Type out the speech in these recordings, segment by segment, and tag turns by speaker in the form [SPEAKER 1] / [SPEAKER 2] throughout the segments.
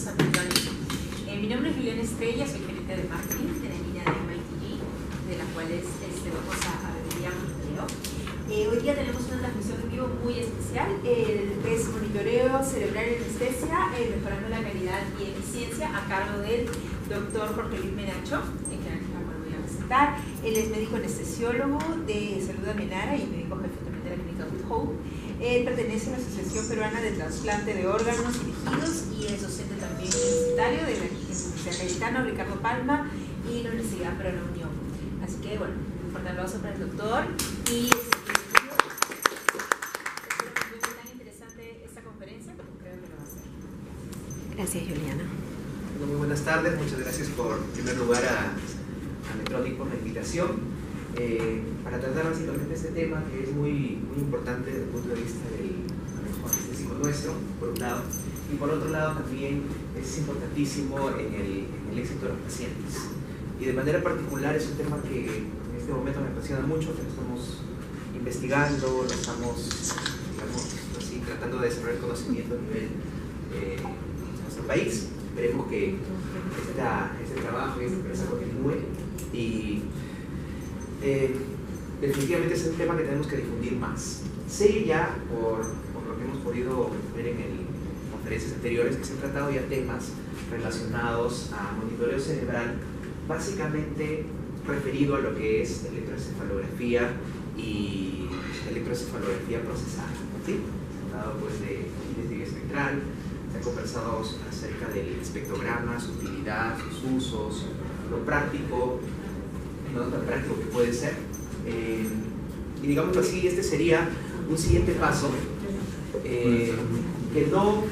[SPEAKER 1] a Petróleo. Mi nombre es Juliana Estrella, soy gerente de marketing de la línea de MITG, de la cual vamos a ver monitoreo. Hoy día tenemos una transmisión en vivo muy especial, es monitoreo cerebral y anestesia, mejorando la calidad y eficiencia, a cargo del doctor Jorge Luis Menacho, que lo voy a presentar. Él es médico anestesiólogo de Salud Amenara y médico jefe también de la clínica With Hope. Él pertenece a la Asociación Peruana de Trasplante de Órganos y Tejidos y es docente también universitario de la Universidad Cayetano Ricardo Palma y la Universidad Peruana Unión. Así que, bueno, un fuerte aplauso para el doctor. Y espero que sea tan interesante esta conferencia, porque creo que lo va a ser.
[SPEAKER 2] Gracias, Juliana.
[SPEAKER 3] Bueno, muy buenas tardes, muchas gracias en primer lugar a Medtronic por la invitación. Para tratar básicamente este tema que es muy importante desde el punto de vista del manejo anestésico nuestro, por un lado, y por otro lado también es importantísimo en el éxito de los pacientes. Y de manera particular es un tema que en este momento me apasiona mucho, que lo estamos investigando, lo estamos, digamos, así, tratando de desarrollar conocimiento a nivel de nuestro país. Esperemos que este trabajo y esta empresa continúe y definitivamente es un tema que tenemos que difundir más. Sé ya, por lo que hemos podido ver en conferencias anteriores, que se han tratado ya temas relacionados a monitoreo cerebral, básicamente referido a lo que es electroencefalografía y electroencefalografía procesada. ¿Sí? Se ha hablado pues, de investigación espectral, se ha conversado acerca del espectrograma, su utilidad, sus usos, lo práctico, no tan práctico que puede ser. Y digámoslo así, este sería un siguiente paso que no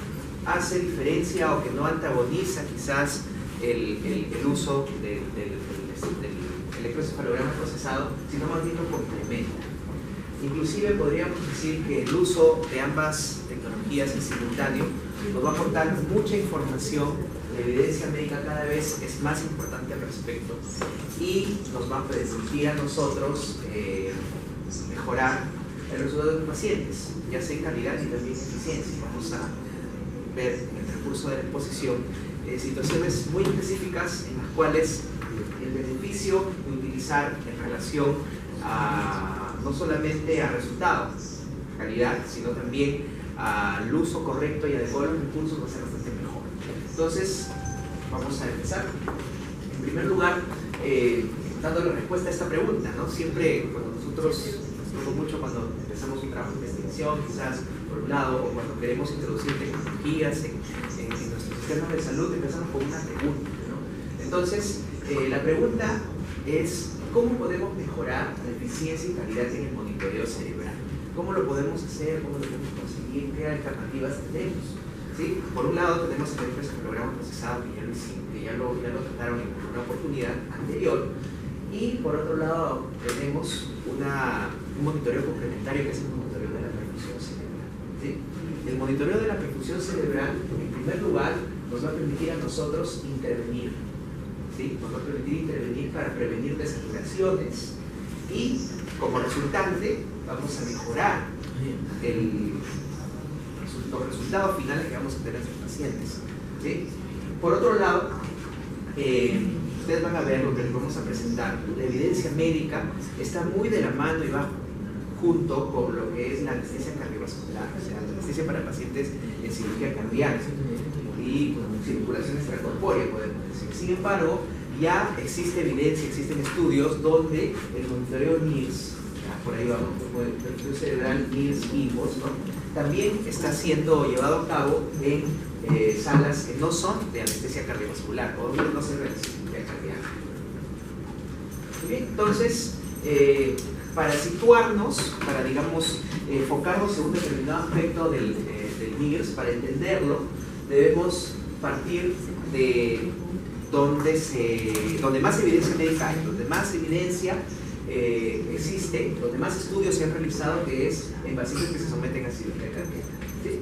[SPEAKER 3] hace diferencia o que no antagoniza quizás el uso del electroencefalograma procesado, sino más bien lo complementa. Inclusive podríamos decir que el uso de ambas tecnologías en simultáneo nos va a aportar mucha información. La evidencia médica cada vez es más importante al respecto y nos va a permitir a nosotros mejorar el resultado de los pacientes, ya sea en calidad y también en eficiencia. Vamos a ver en el transcurso de la exposición situaciones muy específicas en las cuales el beneficio de utilizar en relación no solamente a resultados, calidad, sino también al uso correcto y adecuado de los recursos va a ser bastante mejor. Entonces, vamos a empezar. En primer lugar, dando la respuesta a esta pregunta, ¿no? Siempre cuando nosotros mucho cuando empezamos un trabajo de investigación, quizás por un lado, o cuando queremos introducir tecnologías en nuestros sistemas de salud, empezamos con una pregunta, ¿no? Entonces, la pregunta es: ¿cómo podemos mejorar la eficiencia y calidad en el monitoreo cerebral? ¿Cómo lo podemos hacer? ¿Cómo lo podemos conseguir? ¿Qué alternativas tenemos? ¿Sí? Por un lado tenemos el electroencefalograma procesado, que ya lo trataron en una oportunidad anterior, y por otro lado tenemos un monitoreo complementario que es el monitoreo de la perfusión cerebral. ¿Sí? El monitoreo de la perfusión cerebral, en primer lugar, nos va a permitir a nosotros intervenir. ¿Sí? Nos va a permitir intervenir para prevenir desaturaciones y, como resultante, vamos a mejorar los resultados finales que vamos a tener en los pacientes. ¿Sí? Por otro lado, ustedes van a ver lo que les vamos a presentar. La evidencia médica está muy de la mano y va junto con lo que es la anestesia cardiovascular, o sea, la anestesia para pacientes en cirugía cardíaca y con circulación extracorpórea, podemos decir. Sin embargo, ya existe evidencia, existen estudios donde el monitoreo NIRS, por ahí vamos, como el monitoreo cerebral NIRS-INVOS, ¿no? También está siendo llevado a cabo en salas que no son de anestesia cardiovascular o donde no se ve anestesia cardíaca. Bien, entonces, para situarnos, para, digamos, enfocarnos en un determinado aspecto del NIRS, para entenderlo, debemos partir de donde más evidencia médica hay, donde más evidencia existe, donde más estudios se han realizado, que es en pacientes que se someten a cirugía cardíaca. ¿Sí?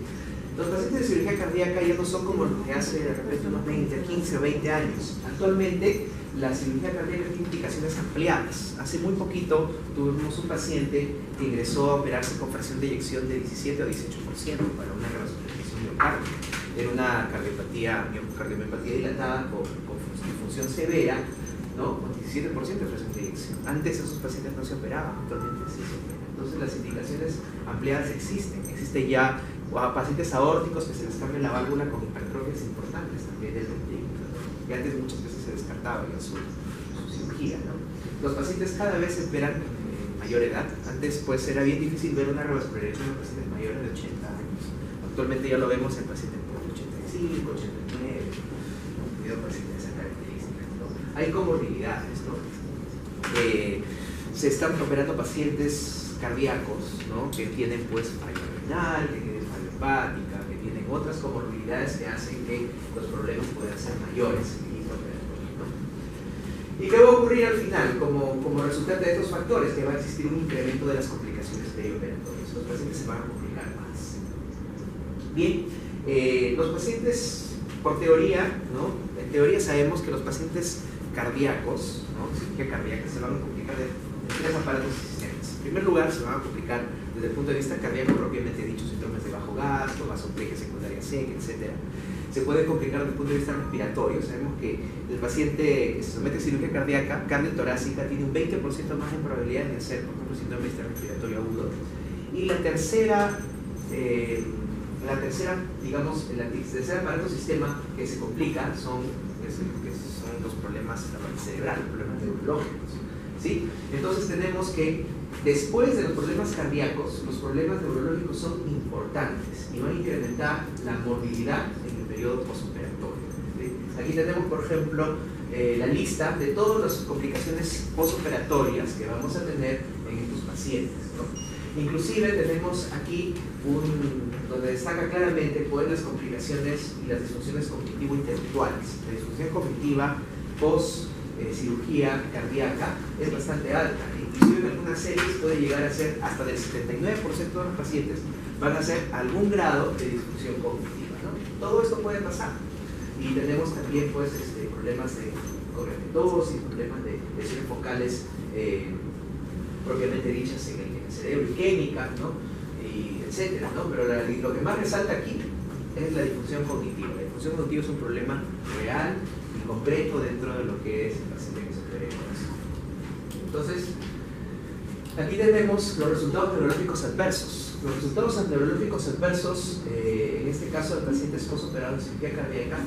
[SPEAKER 3] Los pacientes de cirugía cardíaca ya no son como los que hace de repente unos 20, 15 o 20 años. Actualmente la cirugía cardíaca tiene indicaciones ampliadas. Hace muy poquito tuvimos un paciente que ingresó a operarse con fracción de eyección de 17 o 18% para una revasopresión miocárdica. en una cardiomiopatía dilatada con disfunción severa, ¿no? Con 17% de fracción de eyección. Antes esos pacientes no se operaban, actualmente sí se operan. Entonces las indicaciones ampliadas existen ya a pacientes aórticos que se les cambia la válvula con hipertrofias importantes también del ventrículo, ¿no? Que antes muchas veces se descartaba en su cirugía, ¿no? Los pacientes cada vez se operan en mayor edad. Antes pues era bien difícil ver una revascularización en pacientes mayores de 80 años. Actualmente ya lo vemos en pacientes por 85, 89, ¿no? Pacientes de esa característica, ¿no? Hay comorbilidades, ¿no? Se están operando pacientes cardíacos, ¿no? Que tienen pues falla renal, que tienen falla hepática, que tienen otras comorbilidades que hacen que los problemas puedan ser mayores en el operatorio, ¿no? ¿Y qué va a ocurrir al final? Como resultado de estos factores, que va a existir un incremento de las complicaciones perioperatorias. Los pacientes se van a complicar más. Bien, los pacientes, por teoría, ¿no? En teoría sabemos que los pacientes cardíacos, ¿no? Cirugía cardíaca, se van a complicar de tres aparatos y sistemas. En primer lugar, se van a complicar desde el punto de vista cardíaco propiamente dicho, síndromes de bajo gasto, vasoplegia secundaria seca, etc. Se puede complicar desde el punto de vista respiratorio. Sabemos que el paciente que se somete a cirugía cardíaca, cardiotorácica, tiene un 20% más de probabilidad de hacer, por ejemplo, síndrome de estrés respiratorio agudo. Y la tercera, digamos, el tercer aparato sistema que se complica son los problemas de la parte cerebral, los problemas neurológicos, ¿sí? Entonces tenemos que después de los problemas cardíacos, los problemas neurológicos son importantes y van a incrementar la morbilidad en el periodo postoperatorio, ¿sí? Aquí tenemos, por ejemplo, la lista de todas las complicaciones postoperatorias que vamos a tener en estos pacientes, ¿no? Inclusive tenemos aquí donde destaca claramente pues, las complicaciones y las disfunciones cognitivo-intelectuales. La disfunción cognitiva post cirugía cardíaca es bastante alta. Inclusive en algunas series puede llegar a ser hasta del 79% de los pacientes van a ser algún grado de disfunción cognitiva, ¿no? Todo esto puede pasar. Y tenemos también pues, problemas de corretosis, problemas de lesiones focales propiamente dichas en el cerebro, isquémica, ¿no? Y etcétera, ¿no? Pero lo que más resalta aquí es la disfunción cognitiva. La disfunción cognitiva es un problema real y concreto dentro de lo que es el paciente que se opera de corazón. Entonces, aquí tenemos los resultados neurológicos adversos. Los resultados neurológicos adversos, en este caso de pacientes postoperados de cirugía cardíaca,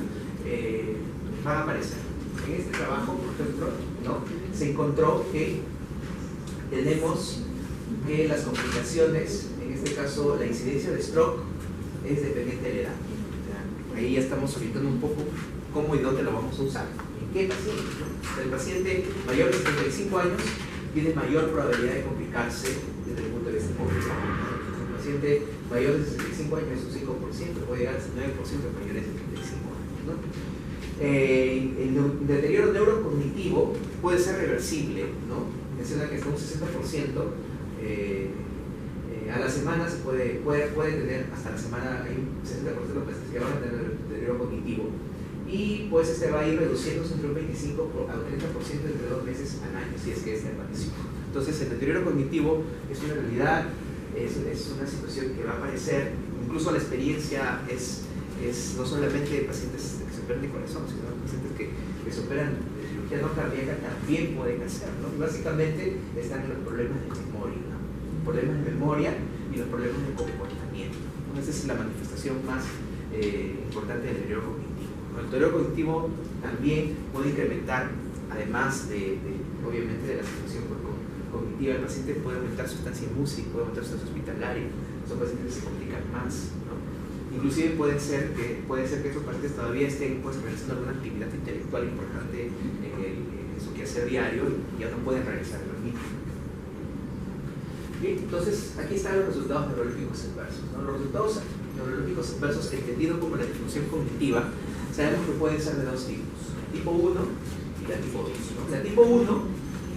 [SPEAKER 3] van a aparecer. En este trabajo, por ejemplo, ¿no? Se encontró que tenemos que las complicaciones, en este caso la incidencia de stroke, es dependiente de la edad. Ahí ya estamos orientando un poco cómo y dónde lo vamos a usar. ¿En qué paciente? ¿No? El paciente mayor de 75 años tiene mayor probabilidad de complicarse desde el punto de vista cognitive. El paciente mayor de 65 años es un 5%, puede llegar al 9% de mayores de 35 años, ¿no? El deterioro neurocognitivo puede ser reversible, ¿no? Menciona que hasta un 60% a la semana se puede tener, hasta la semana hay un 60% de los pacientes que van a tener deterioro cognitivo y pues va a ir reduciéndose entre un 25 al 30% entre 2 meses al año, si es que apareció. Entonces el deterioro cognitivo es una realidad, es una situación que va a aparecer, incluso la experiencia es no solamente de pacientes que se operan de corazón, sino de pacientes que se operan de cirugía no cardíaca también pueden hacer, ¿no? Y básicamente están en los problemas de memoria, ¿no? Problemas de memoria y los problemas de comportamiento, ¿no? Esa es la manifestación más importante del deterioro cognitivo, ¿no? El deterioro cognitivo también puede incrementar, además obviamente de la situación cognitiva del paciente, puede aumentar su estancia en UCI, puede aumentar su estancia hospitalaria, son pacientes que se complican más, ¿no? Inclusive puede ser que estos pacientes todavía estén pues, realizando alguna actividad intelectual importante en su quehacer diario y ya no pueden regresar a los mismos. Bien, entonces aquí están los resultados neurológicos adversos, ¿no? Los resultados neurológicos adversos, entendidos como la disfunción cognitiva, sabemos que pueden ser de dos tipos, la tipo 1 y la tipo 2, ¿no? La tipo 1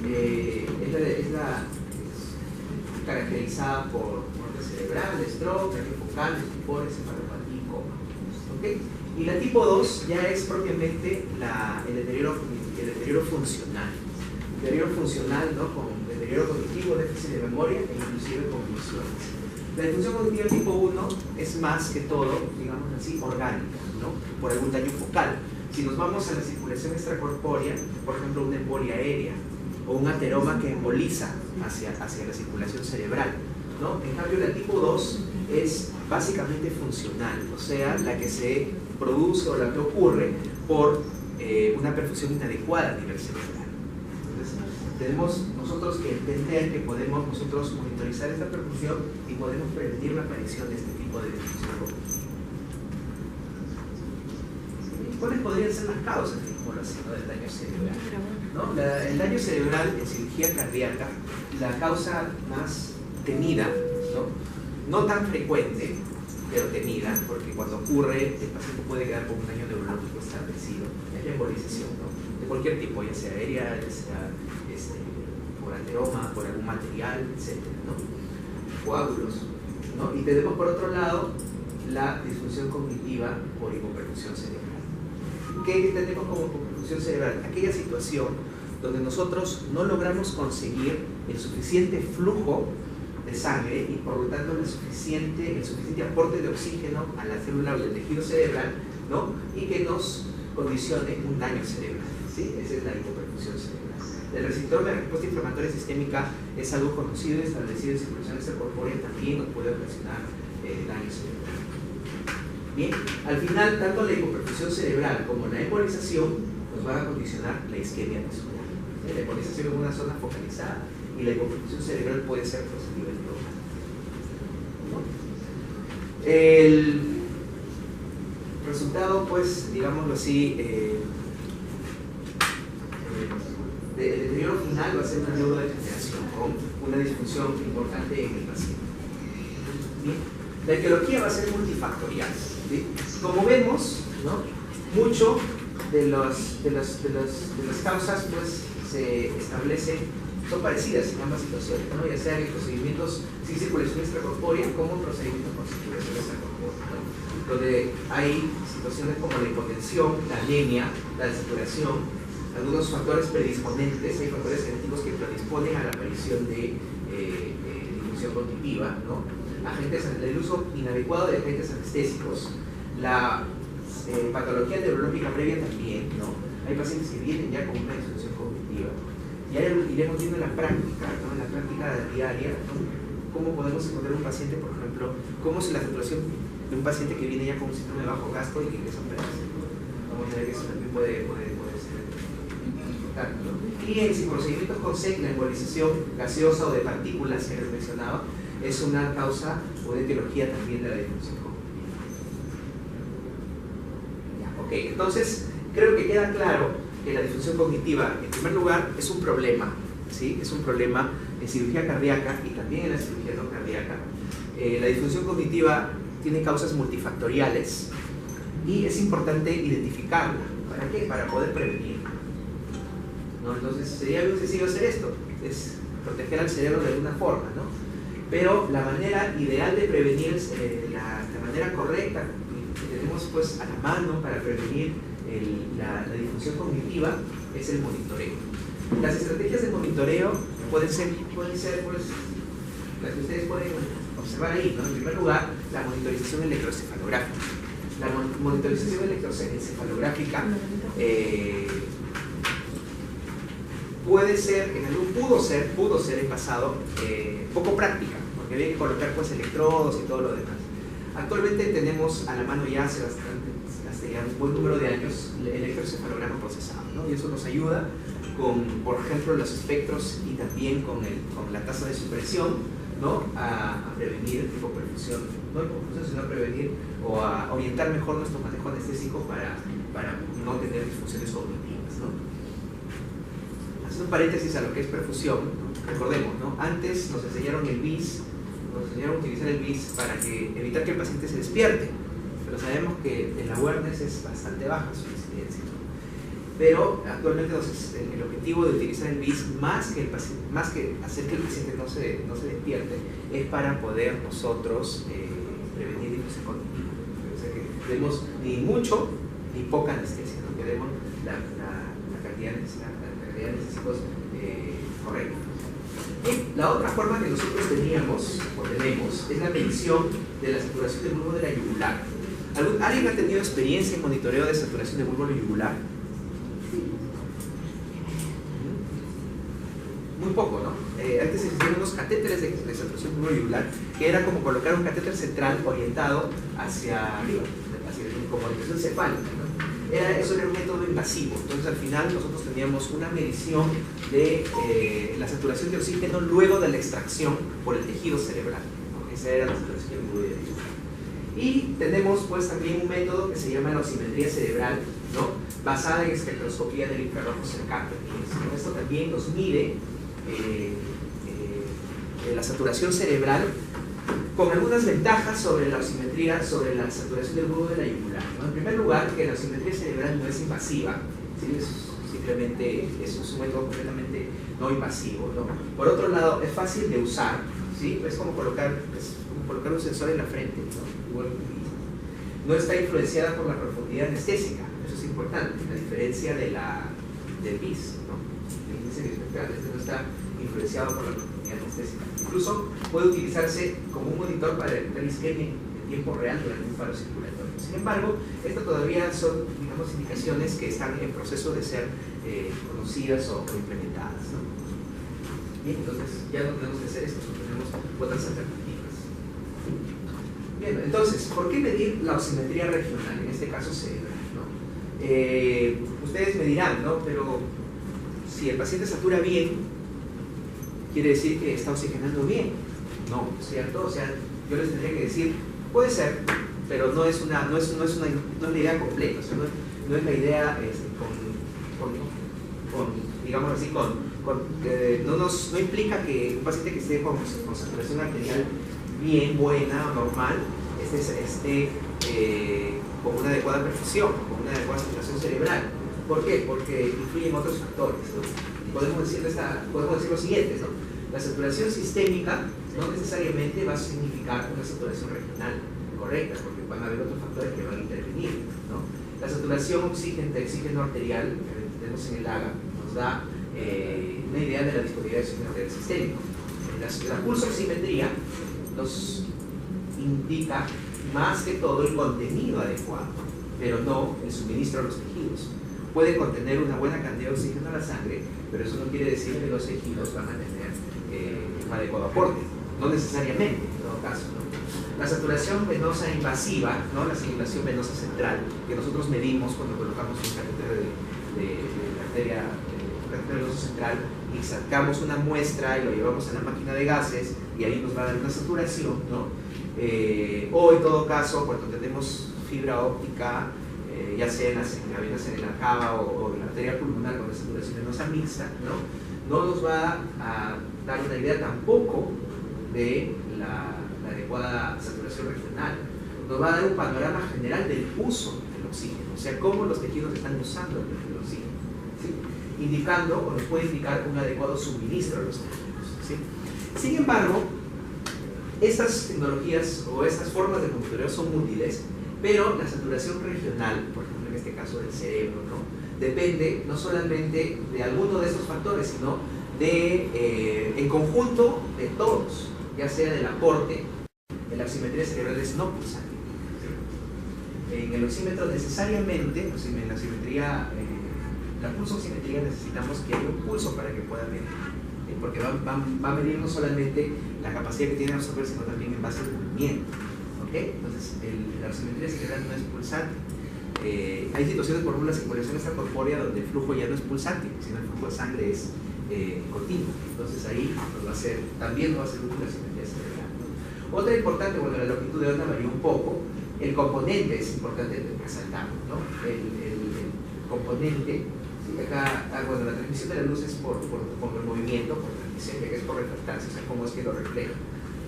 [SPEAKER 3] es caracterizada por muerte cerebral, stroke, daño focal, estupores, encefalopatía y coma, ¿okay? Y la tipo 2 ya es propiamente el deterioro funcional. El deterioro funcional, ¿no? Con deterioro cognitivo, déficit de memoria e inclusive convulsiones. La disfunción cognitiva tipo 1 es más que todo, digamos así, orgánica, ¿no? Por algún daño focal. Si nos vamos a la circulación extracorpórea, por ejemplo, una embolia aérea o un ateroma que emboliza hacia la circulación cerebral, ¿no? En cambio, la tipo 2 es básicamente funcional, o sea, la que se produce o la que ocurre por una perfusión inadecuada a nivel cerebral. Entonces, tenemos nosotros que entender que podemos nosotros monitorizar esta perfusión y podemos prevenir la aparición de este tipo de disfunción cognitiva. ¿Cuáles podrían ser las causas, como lo hacemos, del daño cerebral? ¿No? El daño cerebral en cirugía cardíaca, la causa más temida, no tan frecuente, pero temida, porque cuando ocurre el paciente puede quedar con un daño neurológico establecido, es la embolización, ¿no? De cualquier tipo, ya sea aérea, ya sea por ateroma, por algún material, etc., ¿no? Coágulos, ¿no? Y tenemos por otro lado la disfunción cognitiva por hipoperfusión cerebral. ¿Qué tenemos como hipoperfusión cerebral? Aquella situación donde nosotros no logramos conseguir el suficiente flujo de sangre y por lo tanto el suficiente aporte de oxígeno a la célula o al tejido cerebral, ¿no? Y que nos condicione un daño cerebral, ¿sí? Esa es la hipoperfusión cerebral. El síndrome de respuesta inflamatoria sistémica es algo conocido y establecido en circulación extracorpórea, también nos puede ocasionar daño cerebral. Bien, al final, tanto la hipoperfusión cerebral como la embolización nos van a condicionar la isquemia tisular. La embolización en una zona focalizada y la hipoperfusión cerebral puede ser pues, a nivel global, ¿no? El resultado, pues, digámoslo así, del deterioro final va a ser una neurodegeneración con una disfunción importante en el paciente. Bien. La etiología va a ser multifactorial, ¿sí? Como vemos, ¿no? Mucho de las causas pues, se establecen, son parecidas en ambas situaciones, ¿no? Ya sea en procedimientos sin circulación extracorpórea como procedimientos con circulación extracorpórea, ¿no? Donde hay situaciones como la hipotensión, la anemia, la desaturación, algunos factores predisponentes, hay factores genéticos que predisponen a la aparición de disfunción cognitiva, ¿no? El uso inadecuado de agentes anestésicos, la patología neurológica previa también, ¿no? Hay pacientes que vienen ya con una disfunción cognitiva y iremos viendo en la práctica, ¿no? En la práctica diaria, ¿no? Cómo podemos encontrar un paciente, por ejemplo, cómo es la saturación de un paciente que viene ya con un síndrome de bajo gasto y que ingresa a operarse. Vamos a ver que eso también puede ser importante, ¿no? Y en procedimientos con SEC, la embolización gaseosa o de partículas que les mencionaba es una causa o de etiología también de la disfunción cognitiva. Ok, entonces creo que queda claro que la disfunción cognitiva, en primer lugar, es un problema, ¿sí? Es un problema en cirugía cardíaca y también en la cirugía no cardíaca. La disfunción cognitiva tiene causas multifactoriales y es importante identificarla. ¿Para qué? Para poder prevenir, ¿no? Entonces sería muy sencillo hacer esto, es proteger al cerebro de alguna forma, ¿no? Pero la manera ideal de prevenir, la manera correcta que tenemos pues a la mano para prevenir la disfunción cognitiva es el monitoreo. Las estrategias de monitoreo pueden ser pues, las que ustedes pueden observar ahí, ¿no? En primer lugar, la monitorización electroencefalográfica. La monitorización electroencefalográfica pudo ser en pasado poco práctica, porque había que colocar pues electrodos y todo lo demás. Actualmente tenemos a la mano ya hace un buen número de años el electroencefalograma procesado, ¿no? Y eso nos ayuda con, por ejemplo, los espectros y también con la tasa de supresión, ¿no? A prevenir hipoperfusión, no hipoperfusión, sino a prevenir o a orientar mejor nuestro manejo anestésico para no tener disfunciones cognitivas, ¿no? Haciendo un paréntesis a lo que es perfusión, ¿no? Recordemos, ¿no? Antes nos enseñaron el BIS, nos enseñaron a utilizar el BIS para evitar que el paciente se despierte, pero sabemos que el awareness es bastante baja su incidencia, ¿no? Pero actualmente el objetivo de utilizar el BIS, más que hacer que el paciente no se despierte, es para poder nosotros prevenir disfunción cognitiva. O sea que demos ni mucho ni poca anestesia, ¿no? Que demos la cantidad de anestésicos correcta. La otra forma que nosotros teníamos, o tenemos, es la medición de la saturación del bulbo de la yugular. ¿Alguien ha tenido experiencia en monitoreo de saturación del bulbo de la yugular? Muy poco, ¿no? Antes existían unos catéteres de saturación del bulbo yugular, que era como colocar un catéter central orientado hacia arriba, como orientación cefálica, ¿no? Eso era un método invasivo. Entonces al final nosotros teníamos una medición de la saturación de oxígeno luego de la extracción por el tejido cerebral, ¿no? Esa era la saturación del bulbo yugular. Y tenemos pues también un método que se llama la oximetría cerebral, ¿no? Basada en espectroscopía del infrarrojo cercano. Esto también nos mide la saturación cerebral con algunas ventajas sobre la oximetría, sobre la saturación del bulbo de la yugular, ¿no? En primer lugar, que la oximetría cerebral no es invasiva, ¿sí? Simplemente es un método completamente no invasivo, ¿no? Por otro lado, es fácil de usar, ¿sí? Es como colocar un sensor en la frente, ¿no? No está influenciada por la profundidad anestésica, eso es importante, a diferencia del BIS, ¿no? El índice espectral, este no está influenciado por la profundidad anestésica. Incluso puede utilizarse como un monitor para detectar isquemia en tiempo real durante un paro circulatorio. Sin embargo, estas todavía son, digamos, indicaciones que están en proceso de ser conocidas o implementadas, ¿no? Bien, entonces ya no tenemos que hacer esto, tenemos otras alternativas. Bien, entonces, ¿por qué medir la oximetría regional? En este caso cerebral, ¿no? Ustedes me dirán, ¿no? Pero si el paciente satura bien, quiere decir que está oxigenando bien. No, ¿cierto? O sea, yo les tendría que decir, puede ser, pero no es la idea completa, o sea, no es la idea digamos así, no implica que un paciente que esté con saturación arterial bien, buena, normal, esté con una adecuada perfusión, con una adecuada saturación cerebral. ¿Por qué? Porque influyen otros factores, ¿no? Podemos decir lo siguiente, ¿no? La saturación sistémica no necesariamente va a significar una saturación regional correcta, porque van a haber otros factores que van a intervenir, ¿no? La saturación de oxígeno arterial que tenemos en el AGA nos da una idea de la disponibilidad de oxígeno arterial sistémico. La pulsoximetría nos indica más que todo el contenido adecuado, pero no el suministro a los tejidos. Puede contener una buena cantidad de oxígeno a la sangre, pero eso no quiere decir que los tejidos van a tener un adecuado aporte, no necesariamente, en todo caso, ¿no? La saturación venosa invasiva, ¿no? La circulación venosa central, que nosotros medimos cuando colocamos un catéter de arteria venosa central y sacamos una muestra y lo llevamos a la máquina de gases y ahí nos va a dar una saturación, ¿no? O en todo caso, cuando tenemos fibra óptica, ya sea en las venas en la cava o en la arteria pulmonar con la saturación venosa mixta, no nos va a dar una idea tampoco de la adecuada saturación regional. Nos va a dar un panorama general del uso del oxígeno, o sea, cómo los tejidos están usando el oxígeno, ¿sí? Indicando o nos puede indicar un adecuado suministro a los tejidos, ¿sí? Sin embargo, estas tecnologías o estas formas de monitoreo son útiles, pero la saturación regional, por ejemplo en este caso del cerebro, ¿no? Depende no solamente de alguno de estos factores, sino en conjunto de todos, ya sea del aporte. En la oximetría cerebral es no pulsante, ¿sí? En el oxímetro necesariamente, en la oximetría, la pulsoximetría necesitamos que haya un pulso para que pueda medir, porque va a medir no solamente la capacidad que tiene de absorber, sino también en base al movimiento. ¿Okay? Entonces, la oximetría cerebral no es pulsante. Hay situaciones, por ejemplo, la circulación extracorpórea donde el flujo ya no es pulsante, sino el flujo de sangre es continuo. Entonces, ahí también no va a ser útil la oximetría cerebral, ¿no? Otra importante, bueno, la longitud de onda varía un poco. El componente es importante resaltarlo, ¿no? El componente, ¿sí? Acá, bueno, la transmisión de la luz es por el movimiento, por transmisión, que es por refractancia, o sea, cómo es que lo refleja.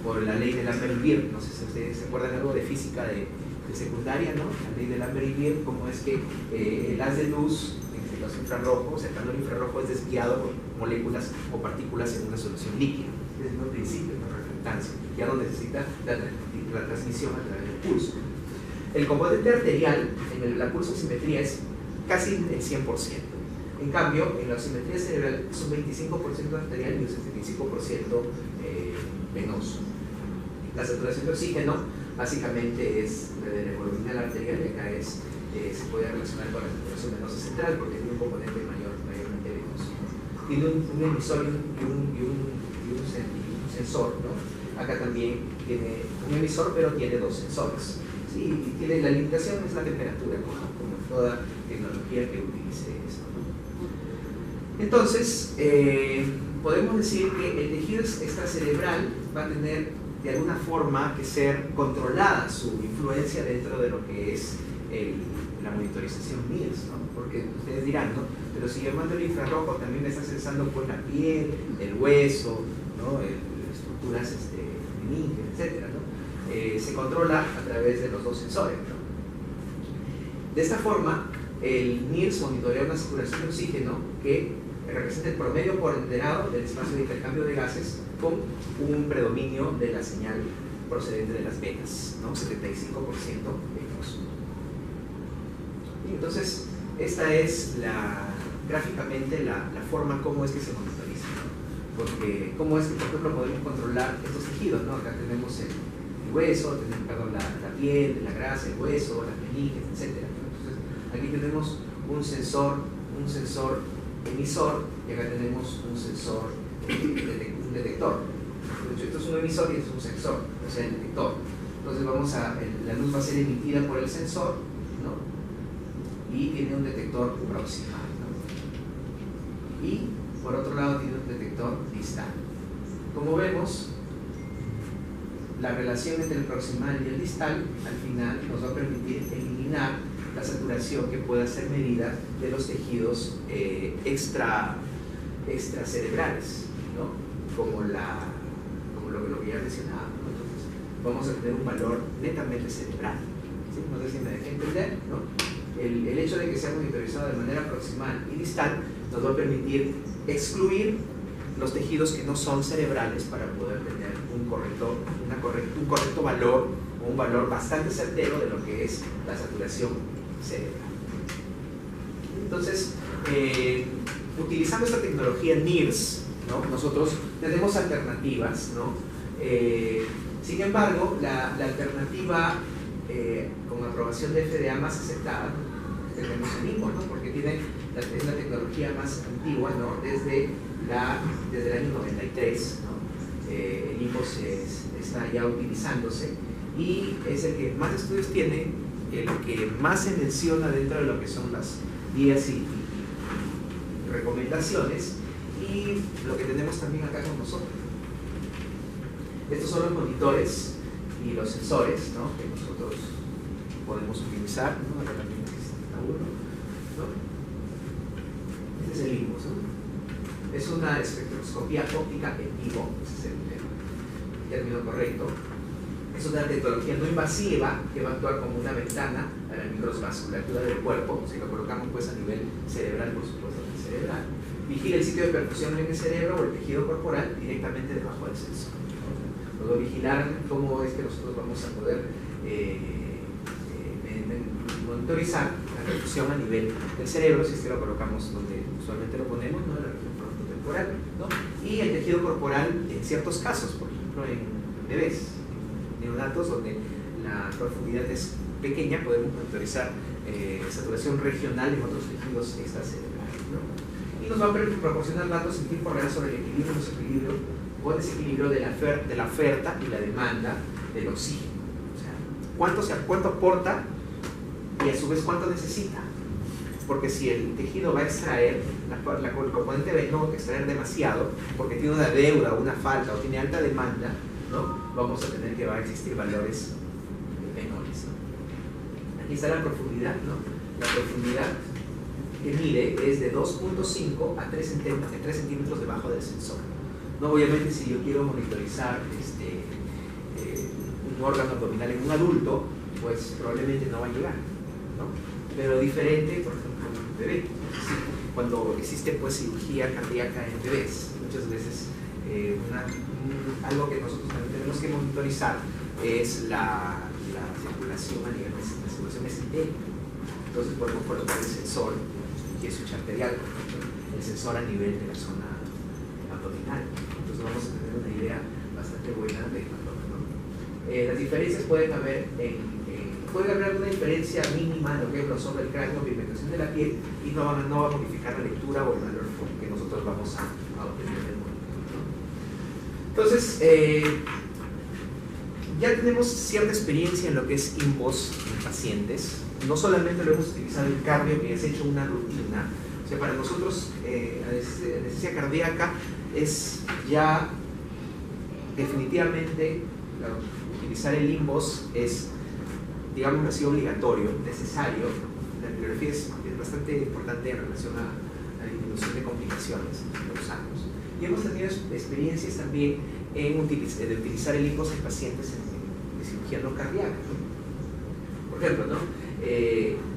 [SPEAKER 3] Por la ley de Lambert y Beer, no sé si ustedes se acuerdan algo de física de secundaria, ¿no? La ley de Lambert y Beer, cómo es que el haz de luz, en este caso infrarrojo, o sea, el calor infrarrojo es desviado por moléculas o partículas en una solución líquida. Ese es el principio de reflectancia, ya no necesita la transmisión a través del pulso. El componente arterial en la pulsoximetría es casi el 100%. En cambio, en la oximetría cerebral es un 25% arterial y un 75% venoso. La saturación de oxígeno básicamente es de la hemoglobina arterial, y acá se puede relacionar con la saturación venosa central porque tiene un componente mayormente venoso. Tiene un emisor y un sensor, ¿no? Acá también tiene un emisor, pero tiene dos sensores. Sí, y la limitación es la temperatura, como toda tecnología que utilice esto, ¿no? Entonces, podemos decir que el tejido extracerebral va a tener de alguna forma que ser controlada su influencia dentro de lo que es la monitorización NIRS, ¿no? Porque ustedes dirán, ¿no? Pero si yo mando el infrarrojo también me está sensando por la piel, el hueso, ¿no? Estructuras meninges, etcétera, ¿no? Se controla a través de los dos sensores, ¿no? De esta forma, el NIRS monitorea una saturación de oxígeno que representa el promedio ponderado del espacio de intercambio de gases con un predominio de la señal procedente de las venas, ¿no? 75% venoso. Y entonces, esta es gráficamente la forma como es que se monitoriza, ¿no? Porque cómo es que, por ejemplo, podemos controlar estos tejidos, ¿no? Acá tenemos el hueso, tenemos la piel, la grasa, el hueso, las meninges, etc. Entonces, aquí tenemos un sensor emisor, y acá tenemos un sensor, un detector. De hecho, esto es un emisor y esto es un sensor, o sea, el detector. Entonces la luz va a ser emitida por el sensor, ¿no? Y tiene un detector proximal, ¿no? Y por otro lado tiene un detector distal. Como vemos, la relación entre el proximal y el distal al final nos va a permitir eliminar la saturación que pueda ser medida de los tejidos extracerebrales, ¿no? Como lo que ya mencionaba, ¿no? Entonces, vamos a tener un valor netamente cerebral, ¿sí? No sé si me dejé entender, ¿no? El hecho de que sea monitorizado de manera proximal y distal nos va a permitir excluir los tejidos que no son cerebrales para poder tener un correcto valor, o un valor bastante certero de lo que es la saturación cerebral. Entonces, utilizando esta tecnología NIRS, ¿no? Nosotros tenemos alternativas, ¿no? Sin embargo, la alternativa con aprobación de FDA más aceptada, tenemos el IMO, ¿no? Porque es la tecnología más antigua, ¿no? Desde el año 93, ¿no? El IMO está ya utilizándose y es el que más estudios tiene, el que más se menciona dentro de lo que son las guías y recomendaciones, y lo que tenemos también acá con nosotros. Estos son los monitores y los sensores, ¿no? Que nosotros podemos utilizar, ¿no? Acá también existe uno, ¿no? Este es el IMO, ¿no? Es una espectroscopía óptica en vivo, ese es el término correcto. Es una tecnología no invasiva que va a actuar como una ventana a la microvasculatura del cuerpo. Si lo colocamos pues a nivel cerebral, por supuesto, cerebral, vigila el sitio de perfusión en el cerebro o el tejido corporal directamente debajo del sensor. Nos va a vigilar cómo es que nosotros vamos a poder monitorizar la perfusión a nivel del cerebro, si es que lo colocamos donde usualmente lo ponemos, ¿no? En la región frontotemporal, ¿no? Y el tejido corporal en ciertos casos, por ejemplo en bebés, neonatos, donde la profundidad es pequeña, podemos monitorizar saturación regional en otros tejidos extracerebrales, ¿no? Y nos va a proporcionar datos en tiempo real sobre el equilibrio y desequilibrio o desequilibrio de la oferta y la demanda del oxígeno. O sea, cuánto aporta y a su vez cuánto necesita. Porque si el tejido va a extraer, el componente venoso va a extraer demasiado, porque tiene una deuda, una falta o tiene alta demanda, ¿no? Vamos a tener que va a existir valores menores, ¿no? Aquí está la profundidad, ¿no? La profundidad que mide es de 2.5 a 3 centímetros debajo del sensor, ¿no? Obviamente, si yo quiero monitorizar un órgano abdominal en un adulto, pues probablemente no va a llegar, ¿no? Pero diferente, por ejemplo, en un bebé. Sí, cuando existe pues cirugía cardíaca en bebés, muchas veces algo que nosotros también tenemos que monitorizar es la circulación a nivel de la circulación mesentérica. Entonces podemos colocar el sensor y el switch arterial, por ejemplo, el sensor a nivel de la zona abdominal. Entonces vamos a tener una idea bastante buena de abdomen, ¿no? Las diferencias puede haber alguna diferencia mínima en lo que es grosor del cráneo, pigmentación de la piel, y no va a modificar la lectura o el valor que nosotros vamos a obtener del monitor, ¿no? Entonces, ya tenemos cierta experiencia en lo que es INVOS en pacientes. No solamente lo hemos utilizado en cardio, que es hecho una rutina. O sea, para nosotros, anestesia cardíaca es ya definitivamente utilizar el INVOS es, digamos así, obligatorio, necesario. La bibliografía es bastante importante en relación a la disminución de complicaciones en los años. Y hemos tenido experiencias también de utilizar el INVOS en pacientes de cirugía no cardíaca, ¿no? Por ejemplo, ¿no?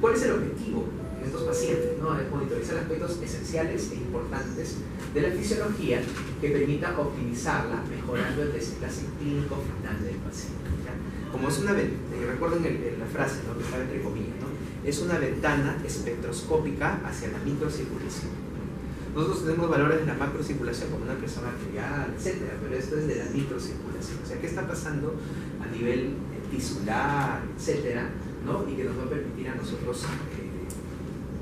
[SPEAKER 3] ¿Cuál es el objetivo en estos pacientes? ¿No? Es monitorizar aspectos esenciales e importantes de la fisiología que permita optimizarla, mejorando el desenlace clínico final del paciente, ¿ya? Como es una ventana, recuerden la frase, ¿no?, que estaba entre comillas, ¿no? Es una ventana espectroscópica hacia la microcirculación. Nosotros tenemos valores de la macrocirculación como una presión arterial, etcétera, pero esto es de la microcirculación. O sea, ¿qué está pasando a nivel tisular, etcétera, ¿no? Y que nos va a permitir a nosotros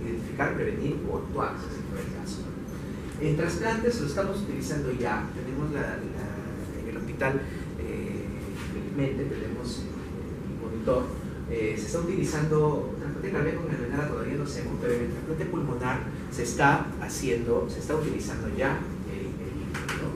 [SPEAKER 3] identificar, prevenir o actuar, si fuera el caso. En trasplantes lo estamos utilizando ya. Tenemos en el hospital, felizmente, tenemos el monitor. Se está utilizando trasplante cardíaco con renal, todavía no hacemos, pero en el trasplante pulmonar se está utilizando ya el ¿no?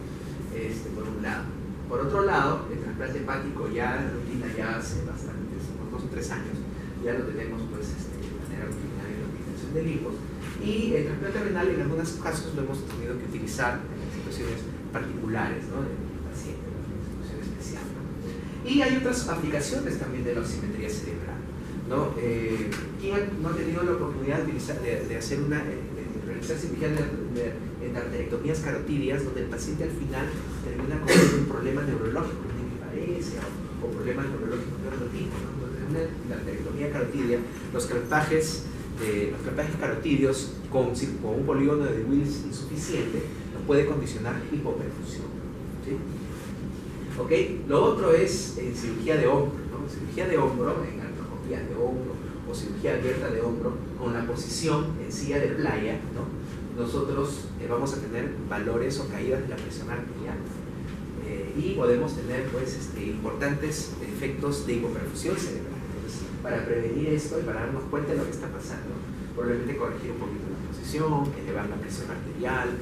[SPEAKER 3] Por un lado. Por otro lado, el trasplante hepático ya la rutina ya hace bastantes, unos 2 o 3 años, ya lo tenemos pues de manera rutinaria en la utilización de lipos. Y el trasplante renal en algunos casos lo hemos tenido que utilizar en situaciones particulares, ¿no?, del paciente, en una situación especial, ¿no? Y hay otras aplicaciones también de la oximetría cerebral, ¿no? ¿Quién no ha tenido la oportunidad de hacer realizar cirugía de arterectomías carotidias, donde el paciente al final termina con un problema neurológico, una hemiparesia o problemas neurológicos de otro tipo, ¿no? Entonces, en la arterectomía carotidia, los clampajes carotidios con un polígono de Wills insuficiente nos puede condicionar hipoperfusión, ¿sí? ¿Okay? Lo otro es en cirugía de hombro, ¿no? Cirugía de hombro, en artroscopía de hombro o cirugía abierta de hombro, con la posición en silla de playa, ¿no? Nosotros vamos a tener valores o caídas de la presión arterial y podemos tener pues, importantes efectos de hipoperfusión cerebral. Entonces, para prevenir esto y para darnos cuenta de lo que está pasando, probablemente corregir un poquito la posición, elevar la presión arterial,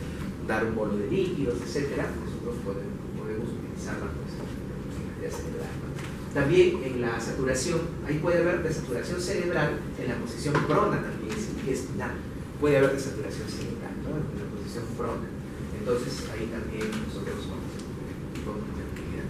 [SPEAKER 3] dar un bolo de líquidos, etcétera, nosotros podemos utilizarla pues, en la cerebral, ¿no? También en la saturación, ahí puede haber desaturación cerebral en la posición prona también, cirugía espinal, puede haber desaturación cerebral, ¿no?, en la posición prona. Entonces ahí también nosotros vamos a tener actividad.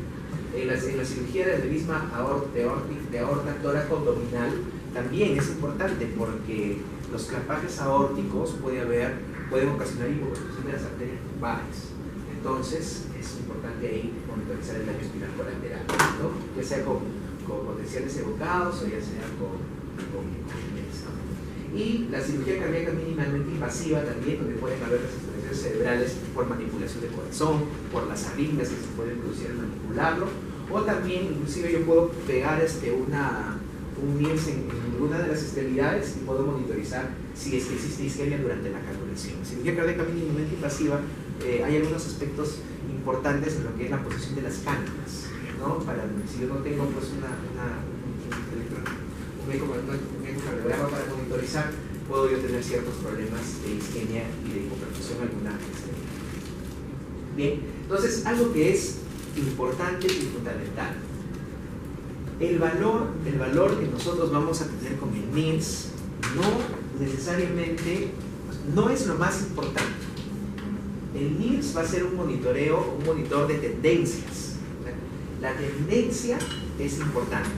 [SPEAKER 3] En la cirugía de misma de aorta tóraco-abdominal también es importante porque los clampajes aórticos pueden ocasionar hipoperfusión de las arterias lumbales. Entonces es importante ahí monitorizar el daño espinal colateral, ¿no?, ya sea con potenciales evocados o ya sea con ¿no? Y la cirugía cardíaca mínimamente invasiva también, donde pueden haber desaturaciones cerebrales por manipulación del corazón, por las arritmias que se pueden producir al manipularlo, o también inclusive yo puedo pegar un MIRS en alguna de las extremidades y puedo monitorizar si es que existe isquemia durante la calculación. Cirugía cardíaca mínimamente invasiva, hay algunos aspectos importantes en lo que es la posición de las cánulas, ¿no? Si yo no tengo pues un ecocardiograma para monitorizar, puedo yo tener ciertos problemas de isquemia y de hipoperfusión alguna extremidad. Bien, entonces algo que es importante y fundamental, el valor que nosotros vamos a tener con el MIRS no necesariamente, no es lo más importante. El MIRS va a ser un monitor de tendencias. La tendencia es importante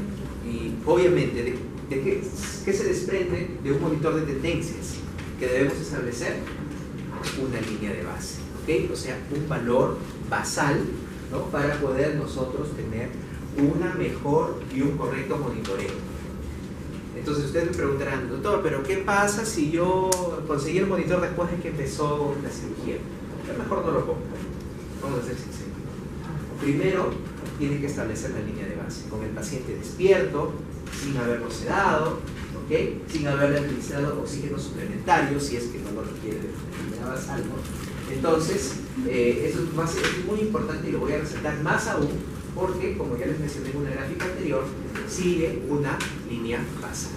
[SPEAKER 3] y obviamente ¿de qué se desprende de un monitor de tendencias? Que debemos establecer una línea de base, ¿ok? O sea, un valor basal, ¿no?, para poder nosotros tener una mejor y un correcto monitoreo. Entonces ustedes me preguntarán, doctor, ¿pero qué pasa si yo conseguí el monitor después de que empezó la cirugía? Mejor no lo pongo. Vamos a ser sinceros. Primero, tiene que establecer la línea de base, con el paciente despierto, sin haberlo sedado, ¿okay? Sin haberle administrado oxígeno suplementario, si es que no lo requiere de primera basal, ¿no? Entonces, eso es muy importante y lo voy a resaltar más aún, porque, como ya les mencioné en una gráfica anterior, sigue una línea basal.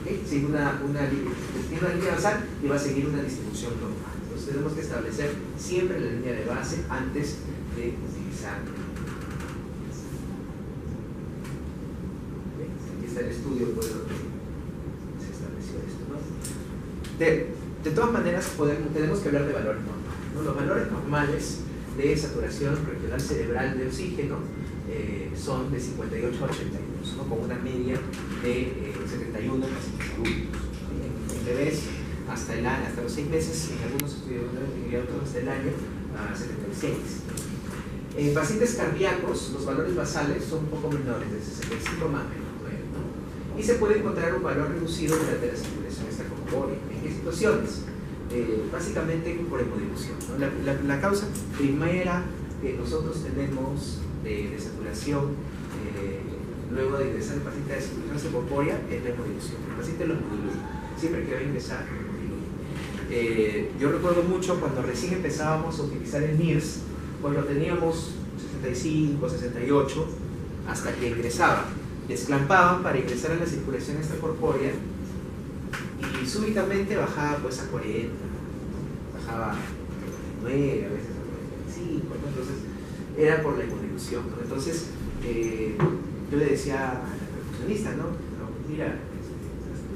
[SPEAKER 3] ¿Okay? Sigue una línea basal y va a seguir una distribución normal. Entonces, tenemos que establecer siempre la línea de base antes de utilizar. Aquí está el estudio, pues, donde se estableció esto, ¿no? De todas maneras, tenemos que hablar de valores normales, ¿no? Los valores normales de saturación regional cerebral de oxígeno son de 58 a 82, ¿no? Con una media de 71 en pacientes adultos. En bebés hasta los 6 meses, en algunos estudios y otros hasta el año, a 76. En pacientes cardíacos, los valores basales son un poco menores, de 65 más menos, ¿no? Y se puede encontrar un valor reducido durante la circulación extracorpórea. ¿En qué situaciones? Básicamente por hemodilución, ¿no? La causa primera que nosotros tenemos de saturación luego de ingresar el paciente a la circulación extracorpórea es la hemodilución. El paciente lo hemodiluye. Siempre que va a ingresar, yo recuerdo mucho cuando recién empezábamos a utilizar el NIRS, pues lo teníamos 65, 68, hasta que ingresaba. Desclampaban para ingresar a la circulación extracorpórea y súbitamente bajaba pues a 40, bajaba a 39, a veces a 45, ¿no? Entonces era por la hemodilución, ¿no? Entonces yo le decía a la perfusionista, ¿no? Mira,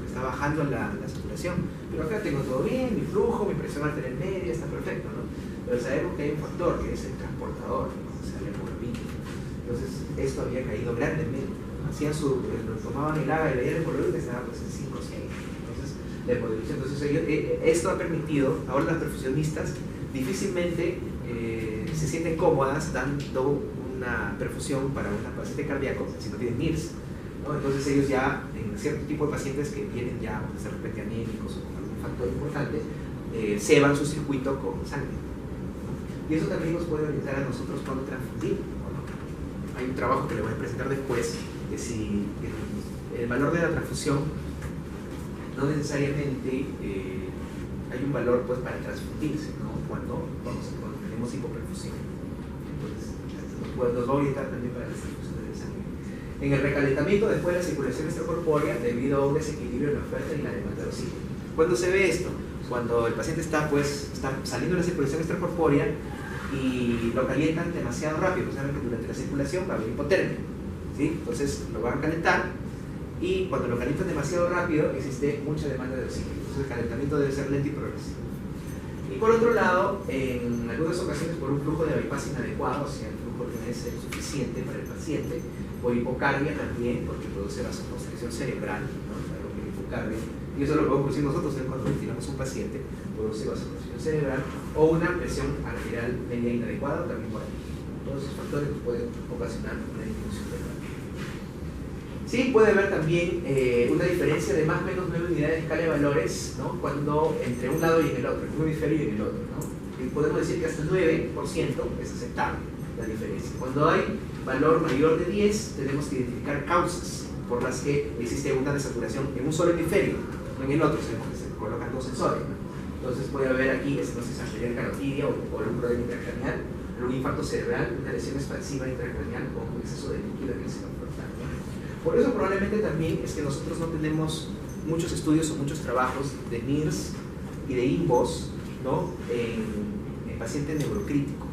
[SPEAKER 3] está bajando la saturación, pero acá tengo todo bien, mi flujo, mi presión arterial media está perfecto, ¿no? Pero sabemos que hay un factor que es el transportador, ¿no? O sea, la hemoglobina. Entonces esto había caído grandemente. Tomaban el AGA y veían el hemoglobina, estaba pues en 5 o 6. Entonces la hemodilución. Entonces esto ha permitido, ahora las perfusionistas difícilmente se sienten cómodas dando una perfusión para un paciente cardíaco si no tienen NIRS, ¿no? Entonces ellos ya, en cierto tipo de pacientes que vienen ya de repente anémicos o con algún factor importante, ceban su circuito con sangre, ¿no? Y eso también nos puede orientar a nosotros cuando transfundir, ¿no? Hay un trabajo que le voy a presentar después, que si el valor de la transfusión no necesariamente hay un valor pues para transfundirse, ¿no? Cuando tenemos hipoperfusión. Entonces, nos va a orientar también para la distribución de sangre. En el recalentamiento después de la circulación extracorpórea, debido a un desequilibrio en la oferta y la demanda de oxígeno. ¿Cuándo se ve esto? Cuando el paciente está saliendo de la circulación extracorpórea y lo calientan demasiado rápido. Saben que durante la circulación va a haber hipotermia, ¿sí? Entonces lo van a calentar y cuando lo calientan demasiado rápido existe mucha demanda de oxígeno. Entonces el calentamiento debe ser lento y progresivo. Y por otro lado, en algunas ocasiones por un flujo de bypass inadecuado, o sea, el flujo no es suficiente para el paciente, por hipocardia también, porque produce vasoconstricción cerebral, ¿no? Algo que hipocardia, y eso lo podemos producir nosotros cuando ventilamos un paciente, produce vasoconstricción cerebral, o una presión arterial media inadecuada, también por ahí. Todos esos factores pueden ocasionar una disminución del valor. Sí, puede haber también una diferencia de más o menos 9 unidades de escala de valores, ¿no? Cuando entre un lado y en el otro, en un hemisferio y en el otro, ¿no? Y podemos decir que hasta el 9% es aceptable la diferencia. Cuando hay valor mayor de 10, tenemos que identificar causas por las que existe una desaturación en un solo hemisferio, no en el otro, se colocan dos sensores, ¿no? Entonces puede haber aquí estenosis arterial carotidia o un problema intracraneal, un infarto cerebral, una lesión expansiva intracraneal o un exceso de líquido en el seno frontal, ¿no? Por eso probablemente también es que nosotros no tenemos muchos estudios o muchos trabajos de NIRS y de INVOS, ¿no? en paciente neurocrítico,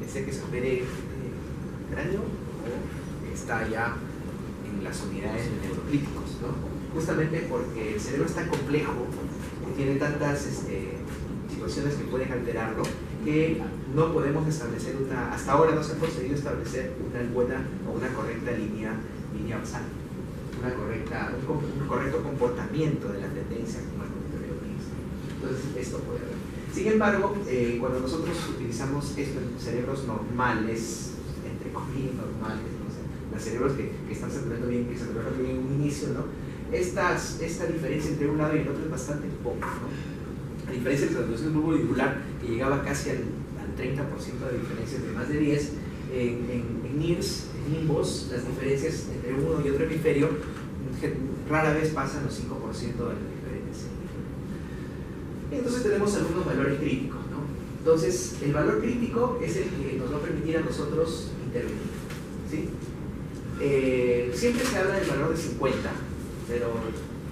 [SPEAKER 3] ese que se opere cráneo o está ya en las unidades de neurocríticos, ¿no? Justamente porque el cerebro es tan complejo, que tiene tantas situaciones que pueden alterarlo, que no podemos establecer hasta ahora no se ha conseguido establecer una buena o una correcta línea basal, un correcto comportamiento de la tendencia como el monitoreo de NIRS. Entonces esto puede haber. Sin embargo, cuando nosotros utilizamos esto en cerebros normales, entre comillas normales, ¿no? O sea, los cerebros que están saturando bien, que saturaron bien en un inicio, ¿no? esta diferencia entre un lado y el otro es bastante poca, ¿no? A diferencia de la saturación glomerular, que llegaba casi al 30% de diferencias de más de 10, en NIRS, en NIMBOS, las diferencias entre uno y otro hemisferio rara vez pasan los 5% de la diferencia. Entonces tenemos algunos valores críticos, ¿no? Entonces, el valor crítico es el que nos va a permitir a nosotros intervenir, ¿sí? Siempre se habla del valor de 50, pero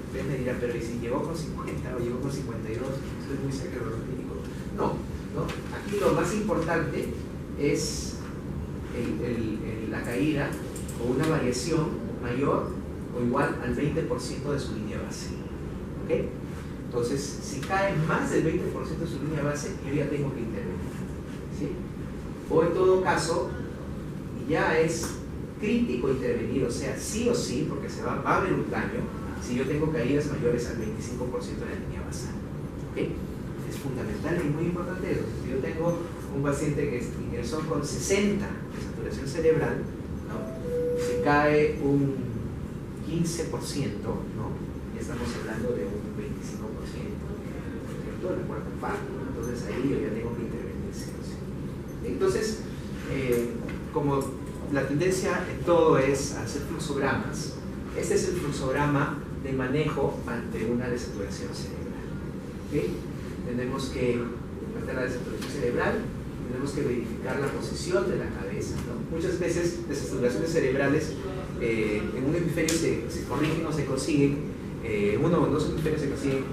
[SPEAKER 3] ustedes me dirán, pero ¿y si llegó con 50 o llegó con 52? Estoy muy cerca del valor crítico. No. Aquí lo más importante es la caída o una variación mayor o igual al 20% de su línea base. ¿Okay? Entonces, si cae más del 20% de su línea base, yo ya tengo que intervenir, ¿sí? O en todo caso, ya es crítico intervenir, o sea, sí o sí, porque va a haber un daño si yo tengo caídas mayores al 25% de la línea basal. ¿Okay? Es fundamental y muy importante eso. Si yo tengo un paciente que ingresó con 60 de saturación cerebral, ¿no? Se cae un 15%, ¿no? Ya estamos hablando de un 25%, ¿cierto? De la cuarta parte, ¿no? Entonces ahí yo ya tengo que intervenir. Entonces, como la tendencia en todo es hacer fluxogramas, este es el fluxograma de manejo ante una desaturación cerebral. ¿Okay? Tenemos que, ante la desaturación cerebral, tenemos que verificar la posición de la cabeza, ¿no? Muchas veces desaturaciones cerebrales en un hemisferio se corrigen o se consiguen, uno o dos hemisferios se consiguen